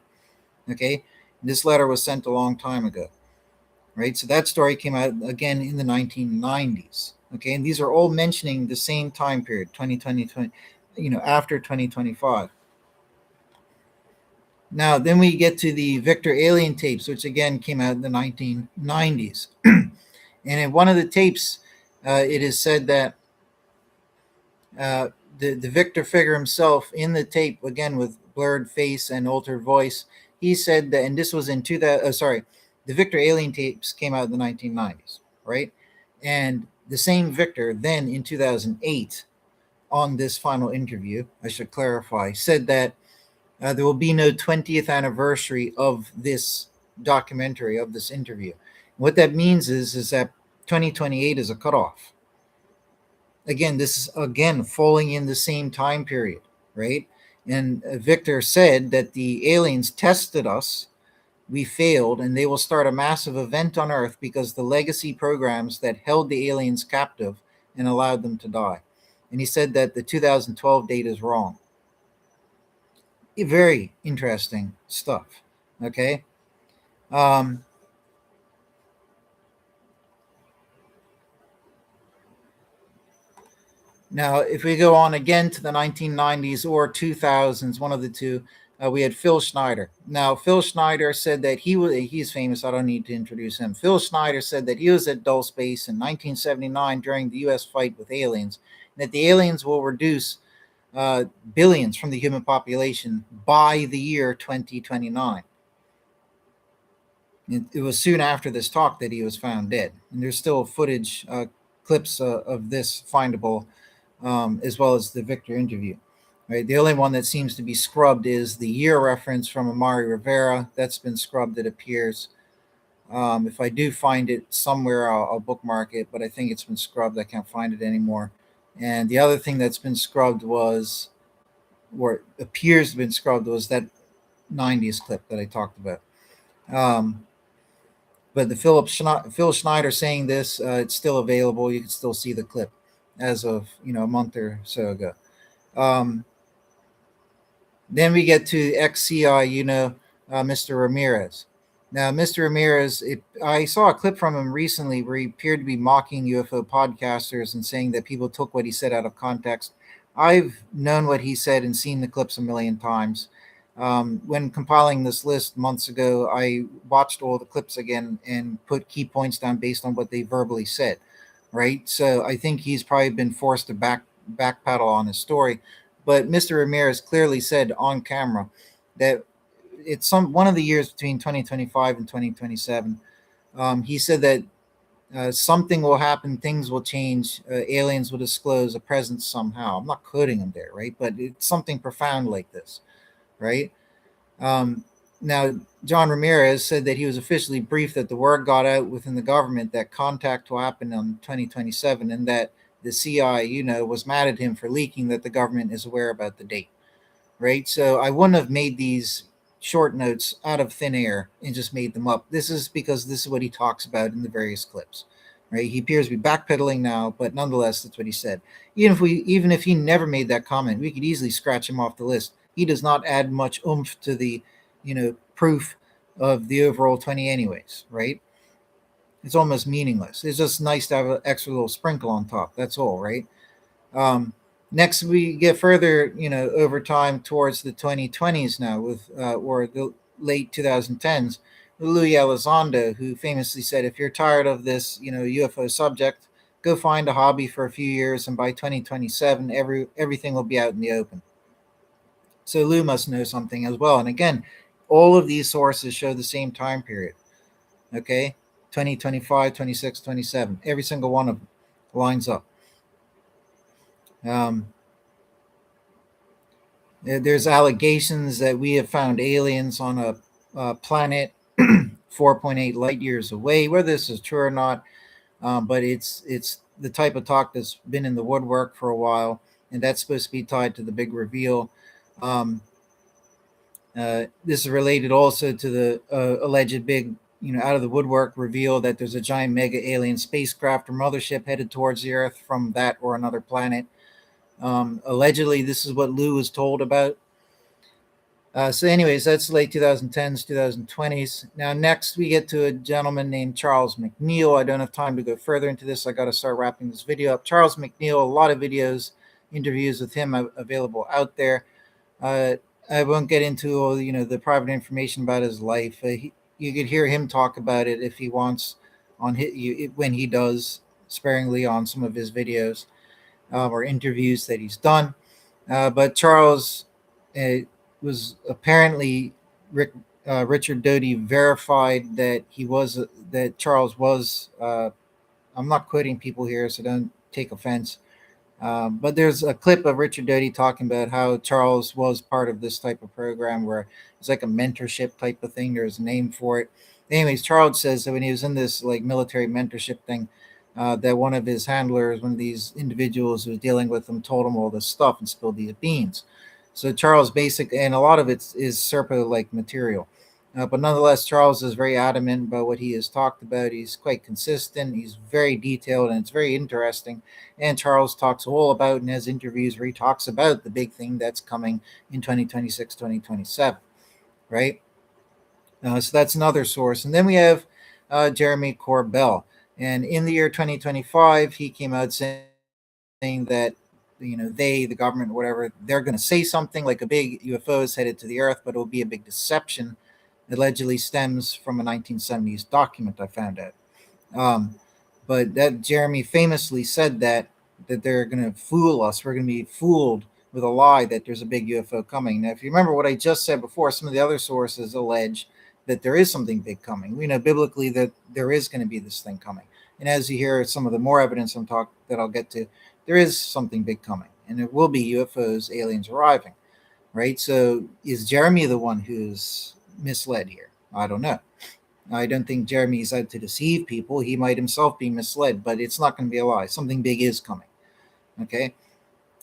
Okay, this letter was sent a long time ago. Right, so that story came out again in the 1990s. Okay, and these are all mentioning the same time period, 2020, after 2025. Now, then we get to the Victor alien tapes, which again came out in the 1990s. And in one of the tapes, it is said that the Victor figure himself in the tape, again with blurred face and altered voice, he said that, and this was in 2000. The Victor alien tapes came out in the 1990s, right? And the same Victor then in 2008, on this final interview, I should clarify, said that There will be no 20th anniversary of this documentary, of this interview. What that means is that 2028 is a cutoff. Again, this is again falling in the same time period, right? And Victor said that the aliens tested us, we failed, and they will start a massive event on Earth because the legacy programs that held the aliens captive and allowed them to die. And he said that the 2012 date is wrong. Very interesting stuff. Okay. Um, Now, if we go on again to the 1990s or 2000s, one of the two, we had Phil Schneider. Now, Phil Schneider said that he's famous. I don't need to introduce him. Phil Schneider said that he was at Dulce Space in 1979 during the U.S. fight with aliens, and that the aliens will reduce billions from the human population by the year 2029. It was soon after this talk that he was found dead. And there's still footage, clips of this findable, as well as the Victor interview. Right, the only one that seems to be scrubbed is the year reference from Amari Rivera. That's been scrubbed. It appears. If I do find it somewhere, I'll bookmark it. But I think it's been scrubbed. I can't find it anymore. And the other thing that's been scrubbed was, or appears to have been scrubbed, was that 90s clip that I talked about. Um, but the Phil Schneider saying this, it's still available. You can still see the clip as of a month or so ago. Um, then we get to XCI, Mr. Ramirez. Now, Mr. Ramirez, I saw a clip from him recently where he appeared to be mocking UFO podcasters and saying that people took what he said out of context. I've known what he said and seen the clips a million times. When compiling this list months ago, I watched all the clips again and put key points down based on what they verbally said. Right, so I think he's probably been forced to backpedal on his story. But Mr. Ramirez clearly said on camera that it's one of the years between 2025 and 2027. He said that something will happen, things will change, aliens will disclose a presence somehow. I'm not quoting him there, right? But it's something profound like this, right? Um, Now, John Ramirez said that he was officially briefed that the word got out within the government that contact will happen on 2027 and that the CI, was mad at him for leaking that the government is aware about the date, right? So I wouldn't have made these short notes out of thin air and just made them up. This is because this is what he talks about in the various clips, right? He appears to be backpedaling now, but nonetheless, that's what he said. Even if he never made that comment, we could easily scratch him off the list. He does not add much oomph to the, proof of the overall 20 anyways, right? It's almost meaningless. It's just nice to have an extra little sprinkle on top. That's all, right? Um, Next, we get further, over time towards the 2020s now with, or the late 2010s, Louis Elizondo, who famously said, if you're tired of this, UFO subject, go find a hobby for a few years, and by 2027, everything will be out in the open. So Lou must know something as well. And again, all of these sources show the same time period. Okay, 2025, 26, 27. Every single one of them lines up. There's allegations that we have found aliens on a planet 4.8 light years away. Whether this is true or not, but it's the type of talk that's been in the woodwork for a while, and that's supposed to be tied to the big reveal. Um, this is related also to the alleged big, out of the woodwork reveal that there's a giant mega alien spacecraft or mothership headed towards the Earth from that or another planet. Allegedly, this is what Lou was told about. So, anyways, that's late 2010s, 2020s. Now, next we get to a gentleman named Charles McNeil. I don't have time to go further into this. I got to start wrapping this video up. Charles McNeil, a lot of videos, interviews with him available out there. I won't get into all the private information about his life. You could hear him talk about it if he wants on when he does sparingly on some of his videos or interviews that he's done. But Charles was apparently Richard Doty verified that that Charles was. I'm not quoting people here, so don't take offense. But there's a clip of Richard Doty talking about how Charles was part of this type of program where it's like a mentorship type of thing. There's a name for it. Anyways, Charles says that when he was in this like military mentorship thing, that one of his handlers, one of these individuals who was dealing with him, told him all this stuff and spilled these beans. So Charles basically, and a lot of it is Serpo like material. But nonetheless, Charles is very adamant about what he has talked about. He's quite consistent. He's very detailed, and it's very interesting. And Charles talks all about and has interviews where he talks about the big thing that's coming in 2026, 2027, right? So that's another source. And then we have Jeremy Corbell. And in the year 2025, he came out saying that, they, the government, whatever, they're going to say something like a big UFO is headed to the Earth, but it will be a big deception. Allegedly stems from a 1970s document I found out. Um, but that Jeremy famously said that they're going to fool us. We're going to be fooled with a lie that there's a big UFO coming. Now, if you remember what I just said before, some of the other sources allege that there is something big coming. We know biblically that there is going to be this thing coming. And as you hear some of the more evidence that I'll get to, there is something big coming, and it will be UFOs, aliens arriving, right? So is Jeremy the one who's misled here? I don't know. I don't think Jeremy is out to deceive people. He might himself be misled, but it's not going to be a lie. Something big is coming. Okay.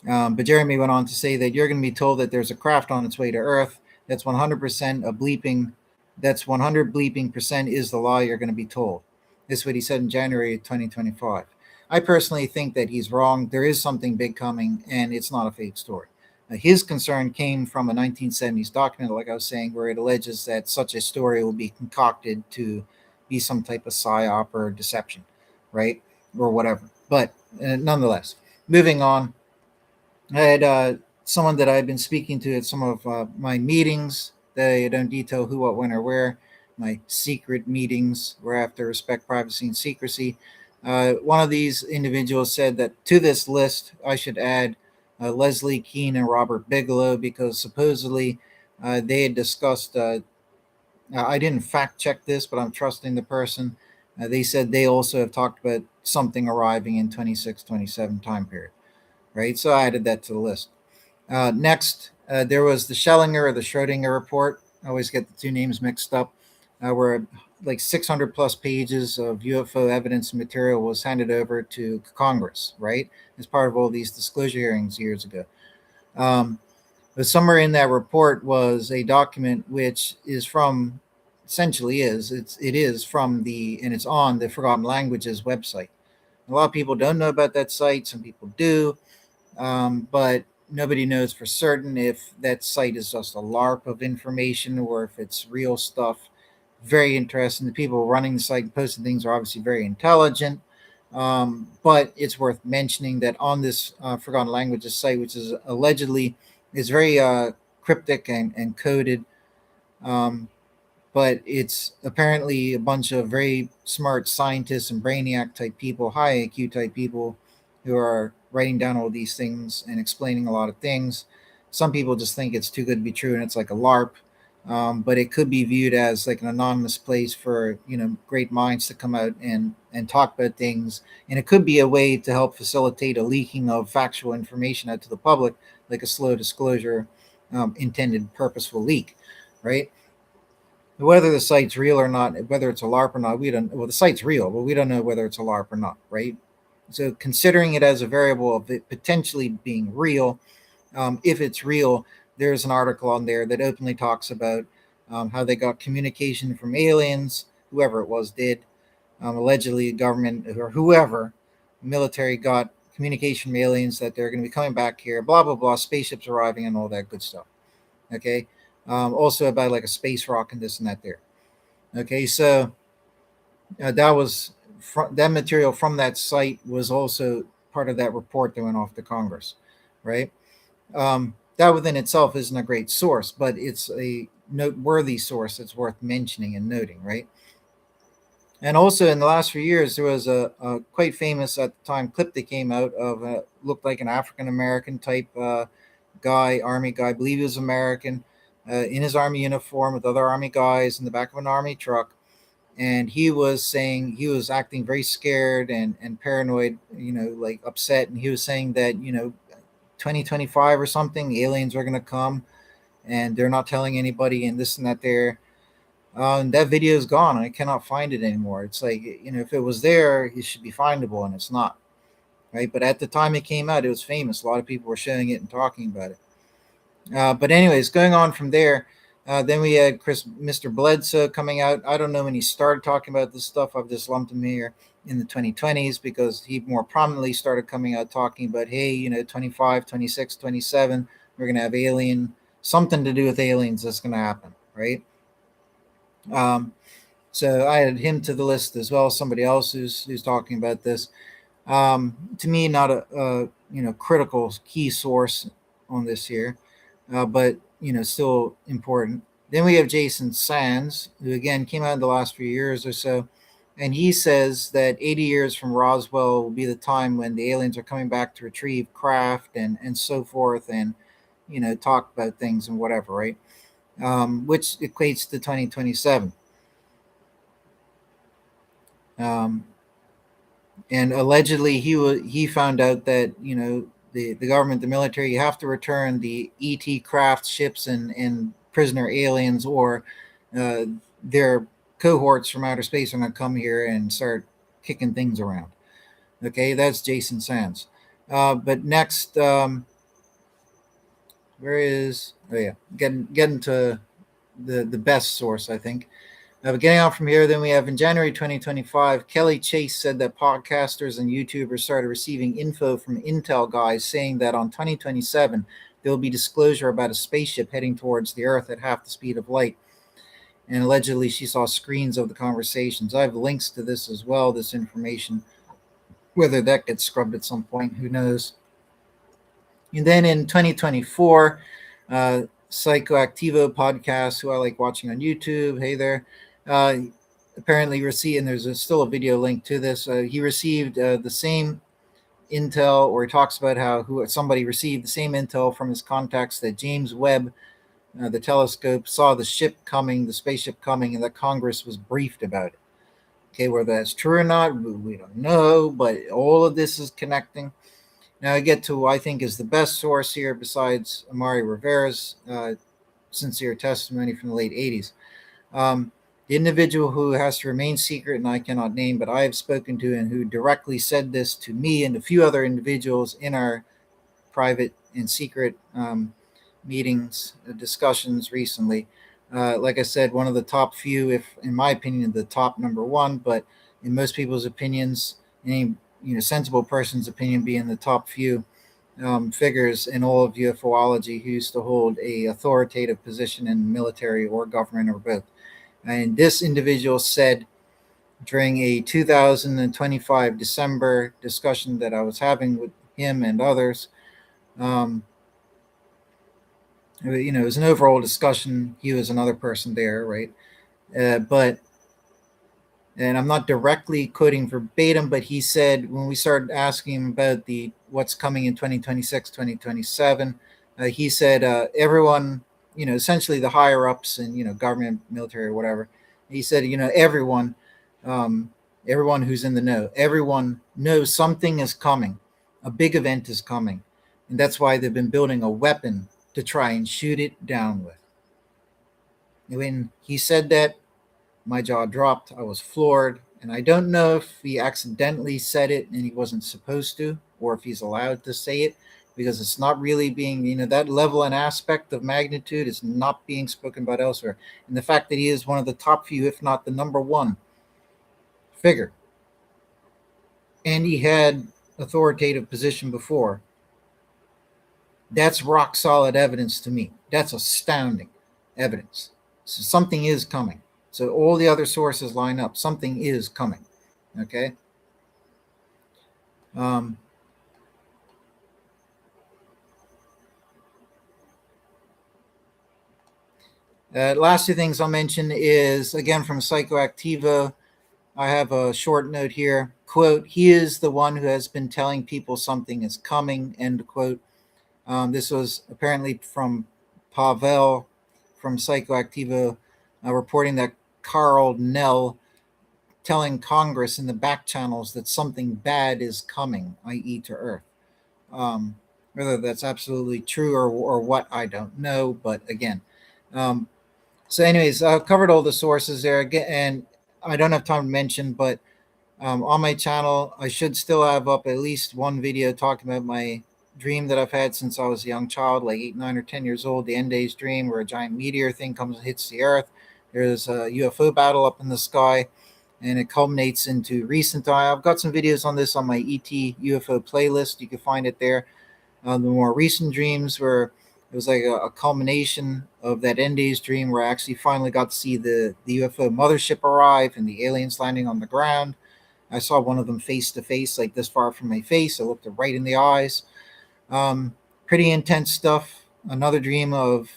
But Jeremy went on to say that you're going to be told that there's a craft on its way to Earth. That's 100% a bleeping. That's 100 bleeping percent is the lie you're going to be told. This is what he said in January 2025. I personally think that he's wrong. There is something big coming, and it's not a fake story. His concern came from a 1970s document, like I was saying, where it alleges that such a story will be concocted to be some type of psyop or deception, right? Or whatever. But nonetheless, moving on, I had someone that I've been speaking to at some of my meetings that I don't detail who, what, when, or where, my secret meetings where I have to respect privacy and secrecy. One of these individuals said that to this list, I should add Leslie Keene and Robert Bigelow because supposedly they had discussed. I didn't fact check this, but I'm trusting the person. They said they also have talked about something arriving in 26, 27 time period, right? So I added that to the list. Next, there was the Schellinger or the Schrodinger report. I always get the two names mixed up, where like 600 plus pages of UFO evidence and material was handed over to Congress, right? As part of all these disclosure hearings years ago. Um, but somewhere in that report was a document which is from, essentially it is from and it's on the Forgotten Languages website. A lot of people don't know about that site. Some people do. But nobody knows for certain if that site is just a LARP of information or if it's real stuff. Very interesting. The people running the site and posting things are obviously very intelligent. But it's worth mentioning that on this Forgotten Languages site, which is allegedly is very cryptic and coded, um, but it's apparently a bunch of very smart scientists and brainiac type people, high IQ type people who are writing down all these things and explaining a lot of things. Some people just think it's too good to be true and it's like a LARP, but it could be viewed as like an anonymous place for great minds to come out and talk about things, and it could be a way to help facilitate a leaking of factual information out to the public, like a slow disclosure, intended purposeful leak, right? Whether the site's real or not, whether it's a LARP or not, we don't. Well, the site's real, but we don't know whether it's a LARP or not, right? So considering it as a variable of it potentially being real, if it's real, there's an article on there that openly talks about how they got communication from aliens, whoever it was did, allegedly government or whoever, military got communication from aliens that they're going to be coming back here, blah blah blah, spaceships arriving and all that good stuff. Okay, also about like a space rock and this and that there. Okay, so that was that material from that site was also part of that report that went off to Congress, right? That within itself isn't a great source, but it's a noteworthy source that's worth mentioning and noting, right? And also in the last few years, there was a quite famous at the time clip that came out of looked like an African American type guy, army guy, I believe he was American, in his army uniform with other army guys in the back of an army truck, and he was saying he was acting very scared and paranoid, like upset, and he was saying that 2025 or something, aliens are going to come, and they're not telling anybody, and this and that there. And that video is gone. I cannot find it anymore. It's like, if it was there, it should be findable, and it's not, right? But at the time it came out, it was famous. A lot of people were showing it and talking about it. But anyways, going on from there, then we had Mr. Bledsoe coming out. I don't know when he started talking about this stuff. I've just lumped him here in the 2020s because he more prominently started coming out talking about, hey, 25, 26, 27, we're going to have something to do with aliens that's going to happen, right? Um, so I added him to the list as well. Somebody else who's talking about this. To me, not a critical key source on this here, but still important. Then we have Jason Sands, who again came out in the last few years or so, and he says that 80 years from Roswell will be the time when the aliens are coming back to retrieve craft and so forth, and talk about things and whatever, right? Which equates to 2027. Um, and allegedly he found out that the government, the military, you have to return the ET craft ships and prisoner aliens, or uh, their cohorts from outer space are going to come here and start kicking things around. Okay, that's Jason Sands. But next, where is? Oh yeah, getting to the best source, I think. But getting on from here, then we have in January 2025, Kelly Chase said that podcasters and YouTubers started receiving info from Intel guys saying that on 2027, there will be disclosure about a spaceship heading towards the Earth at half the speed of light. And allegedly, she saw screens of the conversations. I have links to this as well, this information. Whether that gets scrubbed at some point, who knows? And then in 2024, Psychoactivo podcast, who I like watching on YouTube. Hey there. Uh, Apparently received, and still a video link to this. He received the same intel, or he talks about how somebody received the same intel from his contacts that James Webb, the telescope, saw the spaceship coming, and that Congress was briefed about it. Okay, whether that's true or not, we don't know, but all of this is connecting. Now I get to who I think is the best source here, besides Amari Rivera's sincere testimony from the late 80s. The individual who has to remain secret, and I cannot name, but I have spoken to, and who directly said this to me and a few other individuals in our private and secret meetings, discussions recently. Like I said, one of the top few, if in my opinion, the top number one, but in most people's opinions, any sensible person's opinion, being the top few figures in all of UFOlogy who used to hold a authoritative position in military or government or both. And this individual said during a 2025 December discussion that I was having with him and others, it was an overall discussion. He was another person there, right? But and I'm not directly quoting verbatim, but he said when we started asking him about the what's coming in 2026, 2027, he said everyone, essentially the higher ups and government, military, or whatever. He said, um, everyone who's in the know, everyone knows something is coming, a big event is coming, and that's why they've been building a weapon to try and shoot it down with. When he said that, my jaw dropped. I was floored. And I don't know if he accidentally said it and he wasn't supposed to, or if he's allowed to say it, because it's not really being, that level and aspect of magnitude is not being spoken about elsewhere. And the fact that he is one of the top few, if not the number one figure, and he had authoritative position before, that's rock solid evidence to me. That's astounding evidence. So something is coming. So all the other sources line up. Something is coming. Okay. Um, Last two things I'll mention is again from Psychoactiva. I have a short note here. Quote, he is the one who has been telling people something is coming, end quote. This was apparently from Pavel from Psychoactiva, reporting that Carl Nell telling Congress in the back channels that something bad is coming, i.e., to Earth. Um, Whether that's absolutely true or what, I don't know. But again, um, so anyways, I've covered all the sources there again, and I don't have time to mention, but on my channel, I should still have up at least one video talking about my dream that I've had since I was a young child, like 8, 9, or 10 years old. The end days dream, where a giant meteor thing comes and hits the Earth. There's a UFO battle up in the sky, and it culminates into recent time. I've got some videos on this on my ET UFO playlist. You can find it there. The more recent dreams where it was like a culmination of that end days dream, where I actually finally got to see the UFO mothership arrive and the aliens landing on the ground. I saw one of them face to face, like this far from my face. I looked it right in the eyes. Um, Pretty intense stuff. Another dream of,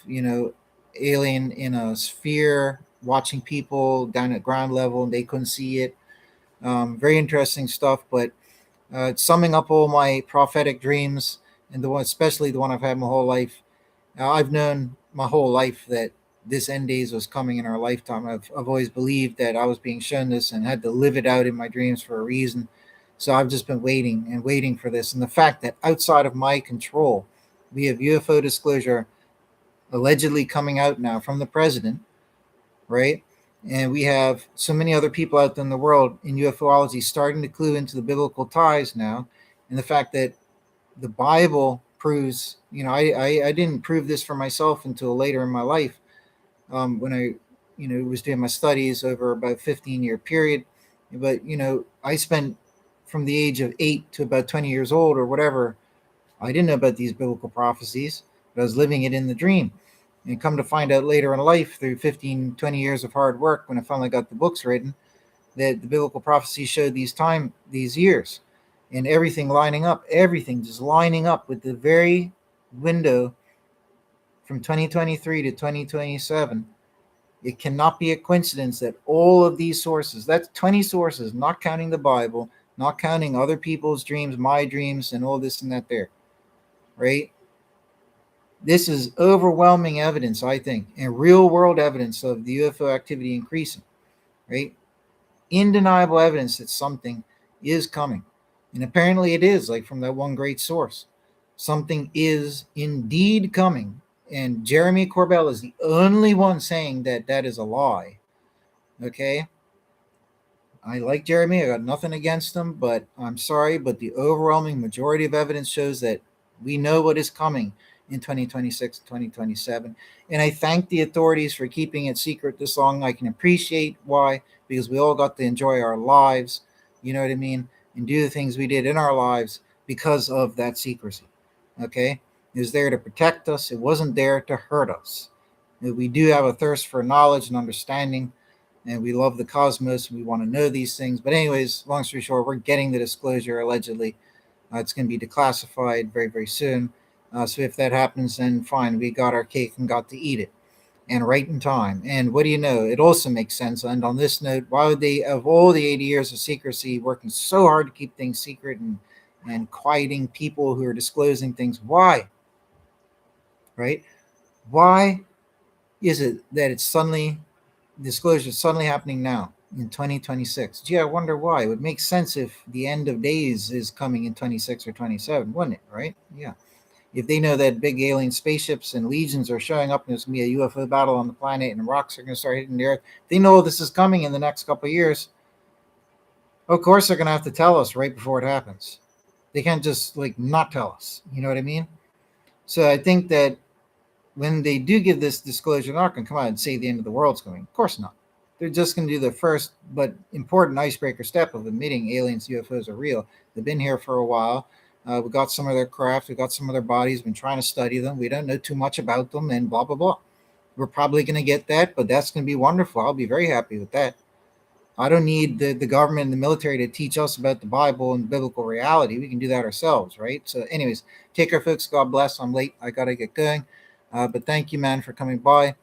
alien in a sphere watching people down at ground level and they couldn't see it. Very interesting stuff. But summing up all my prophetic dreams, and the one, especially the one I've had my whole life, I've known my whole life that this end days was coming in our lifetime. I've always believed that I was being shown this and had to live it out in my dreams for a reason. So I've just been waiting and waiting for this. And the fact that outside of my control, we have UFO disclosure allegedly coming out now from the president, right? And we have so many other people out there in the world in UFOlogy starting to clue into the biblical ties now. And the fact that the Bible proves, I didn't prove this for myself until later in my life, when I, was doing my studies over about a 15-year period. But, I spent from the age of 8 to about 20 years old or whatever. I didn't know about these biblical prophecies, but I was living it in the dream. And come to find out later in life, through 15, 20 years of hard work, when I finally got the books written, that the biblical prophecy showed these years, and everything just lining up with the very window from 2023 to 2027. It cannot be a coincidence that all of these sources, that's 20 sources, not counting the Bible, not counting other people's dreams, my dreams, and all this and that there, right? This is overwhelming evidence, I think, and real world evidence of the UFO activity increasing, right? Undeniable evidence that something is coming. And apparently it is, like from that one great source. Something is indeed coming. And Jeremy Corbell is the only one saying that that is a lie. Okay? I like Jeremy. I got nothing against him, but I'm sorry, but the overwhelming majority of evidence shows that we know what is coming in 2026, 2027. And I thank the authorities for keeping it secret this long. I can appreciate why, because we all got to enjoy our lives, you know what I mean, and do the things we did in our lives because of that secrecy. Okay? It was there to protect us, it wasn't there to hurt us. We do have a thirst for knowledge and understanding, and we love the cosmos. We want to know these things. But anyways, long story short, we're getting the disclosure allegedly. It's going to be declassified very, very soon. So if that happens, then fine, we got our cake and got to eat it, and right in time. And what do you know? It also makes sense. And on this note, why would they, of all the 80 years of secrecy, working so hard to keep things secret and quieting people who are disclosing things, why? Right? Why is it that it's suddenly disclosure is suddenly happening now in 2026? Gee, I wonder why. It would make sense if the end of days is coming in 26 or 27, wouldn't it? Right? Yeah. If they know that big alien spaceships and legions are showing up and there's going to be a UFO battle on the planet and rocks are going to start hitting the Earth, they know this is coming in the next couple of years. Of course, they're going to have to tell us right before it happens. They can't just like not tell us. You know what I mean? So I think that when they do give this disclosure, they're not going to come out and say the end of the world's coming. Of course not. They're just going to do the first but important icebreaker step of admitting aliens, UFOs are real. They've been here for a while. We got some of their craft. We got some of their bodies. Been trying to study them. We don't know too much about them, and blah blah blah. We're probably going to get that, but that's going to be wonderful. I'll be very happy with that. I don't need the government and the military to teach us about the Bible and biblical reality. We can do that ourselves, right? So, anyways, take care, folks. God bless. I'm late. I got to get going. But thank you, man, for coming by.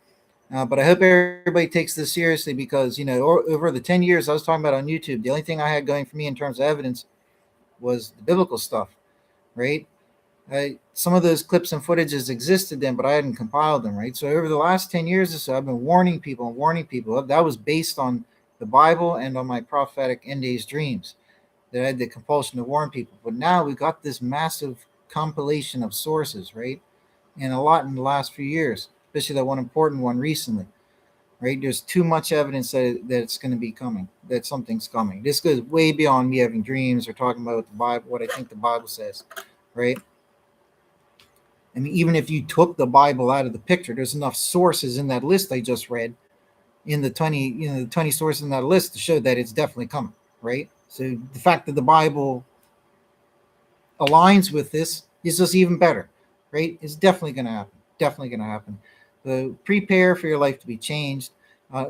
But I hope everybody takes this seriously because, over the 10 years I was talking about on YouTube, the only thing I had going for me in terms of evidence was the biblical stuff, right? Some of those clips and footages existed then, but I hadn't compiled them, right? So over the last 10 years or so, I've been warning people and warning people. That was based on the Bible and on my prophetic end days dreams that I had the compulsion to warn people. But now we got this massive compilation of sources, right? And a lot in the last few years, especially that one important one recently, right? There's too much evidence that it's going to be coming, that something's coming. This goes way beyond me having dreams or talking about the Bible, what I think the Bible says, right? I mean, even if you took the Bible out of the picture, there's enough sources in that list I just read in the 20, the 20 sources in that list to show that it's definitely coming, right? So the fact that the Bible aligns with this is just even better, right? It's definitely going to happen. Definitely going to happen. So prepare for your life to be changed.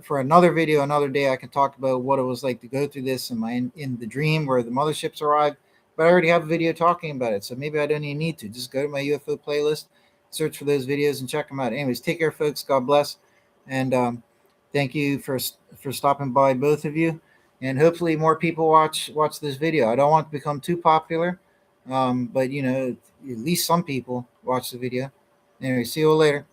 For another video, another day, I can talk about what it was like to go through this in the dream where the motherships arrived. But I already have a video talking about it, so maybe I don't even need to. Just go to my UFO playlist, search for those videos, and check them out. Anyways, take care, folks. God bless, and thank you for stopping by, both of you. And hopefully, more people watch this video. I don't want to become too popular. But at least some people watch the video. Anyway, see you all later.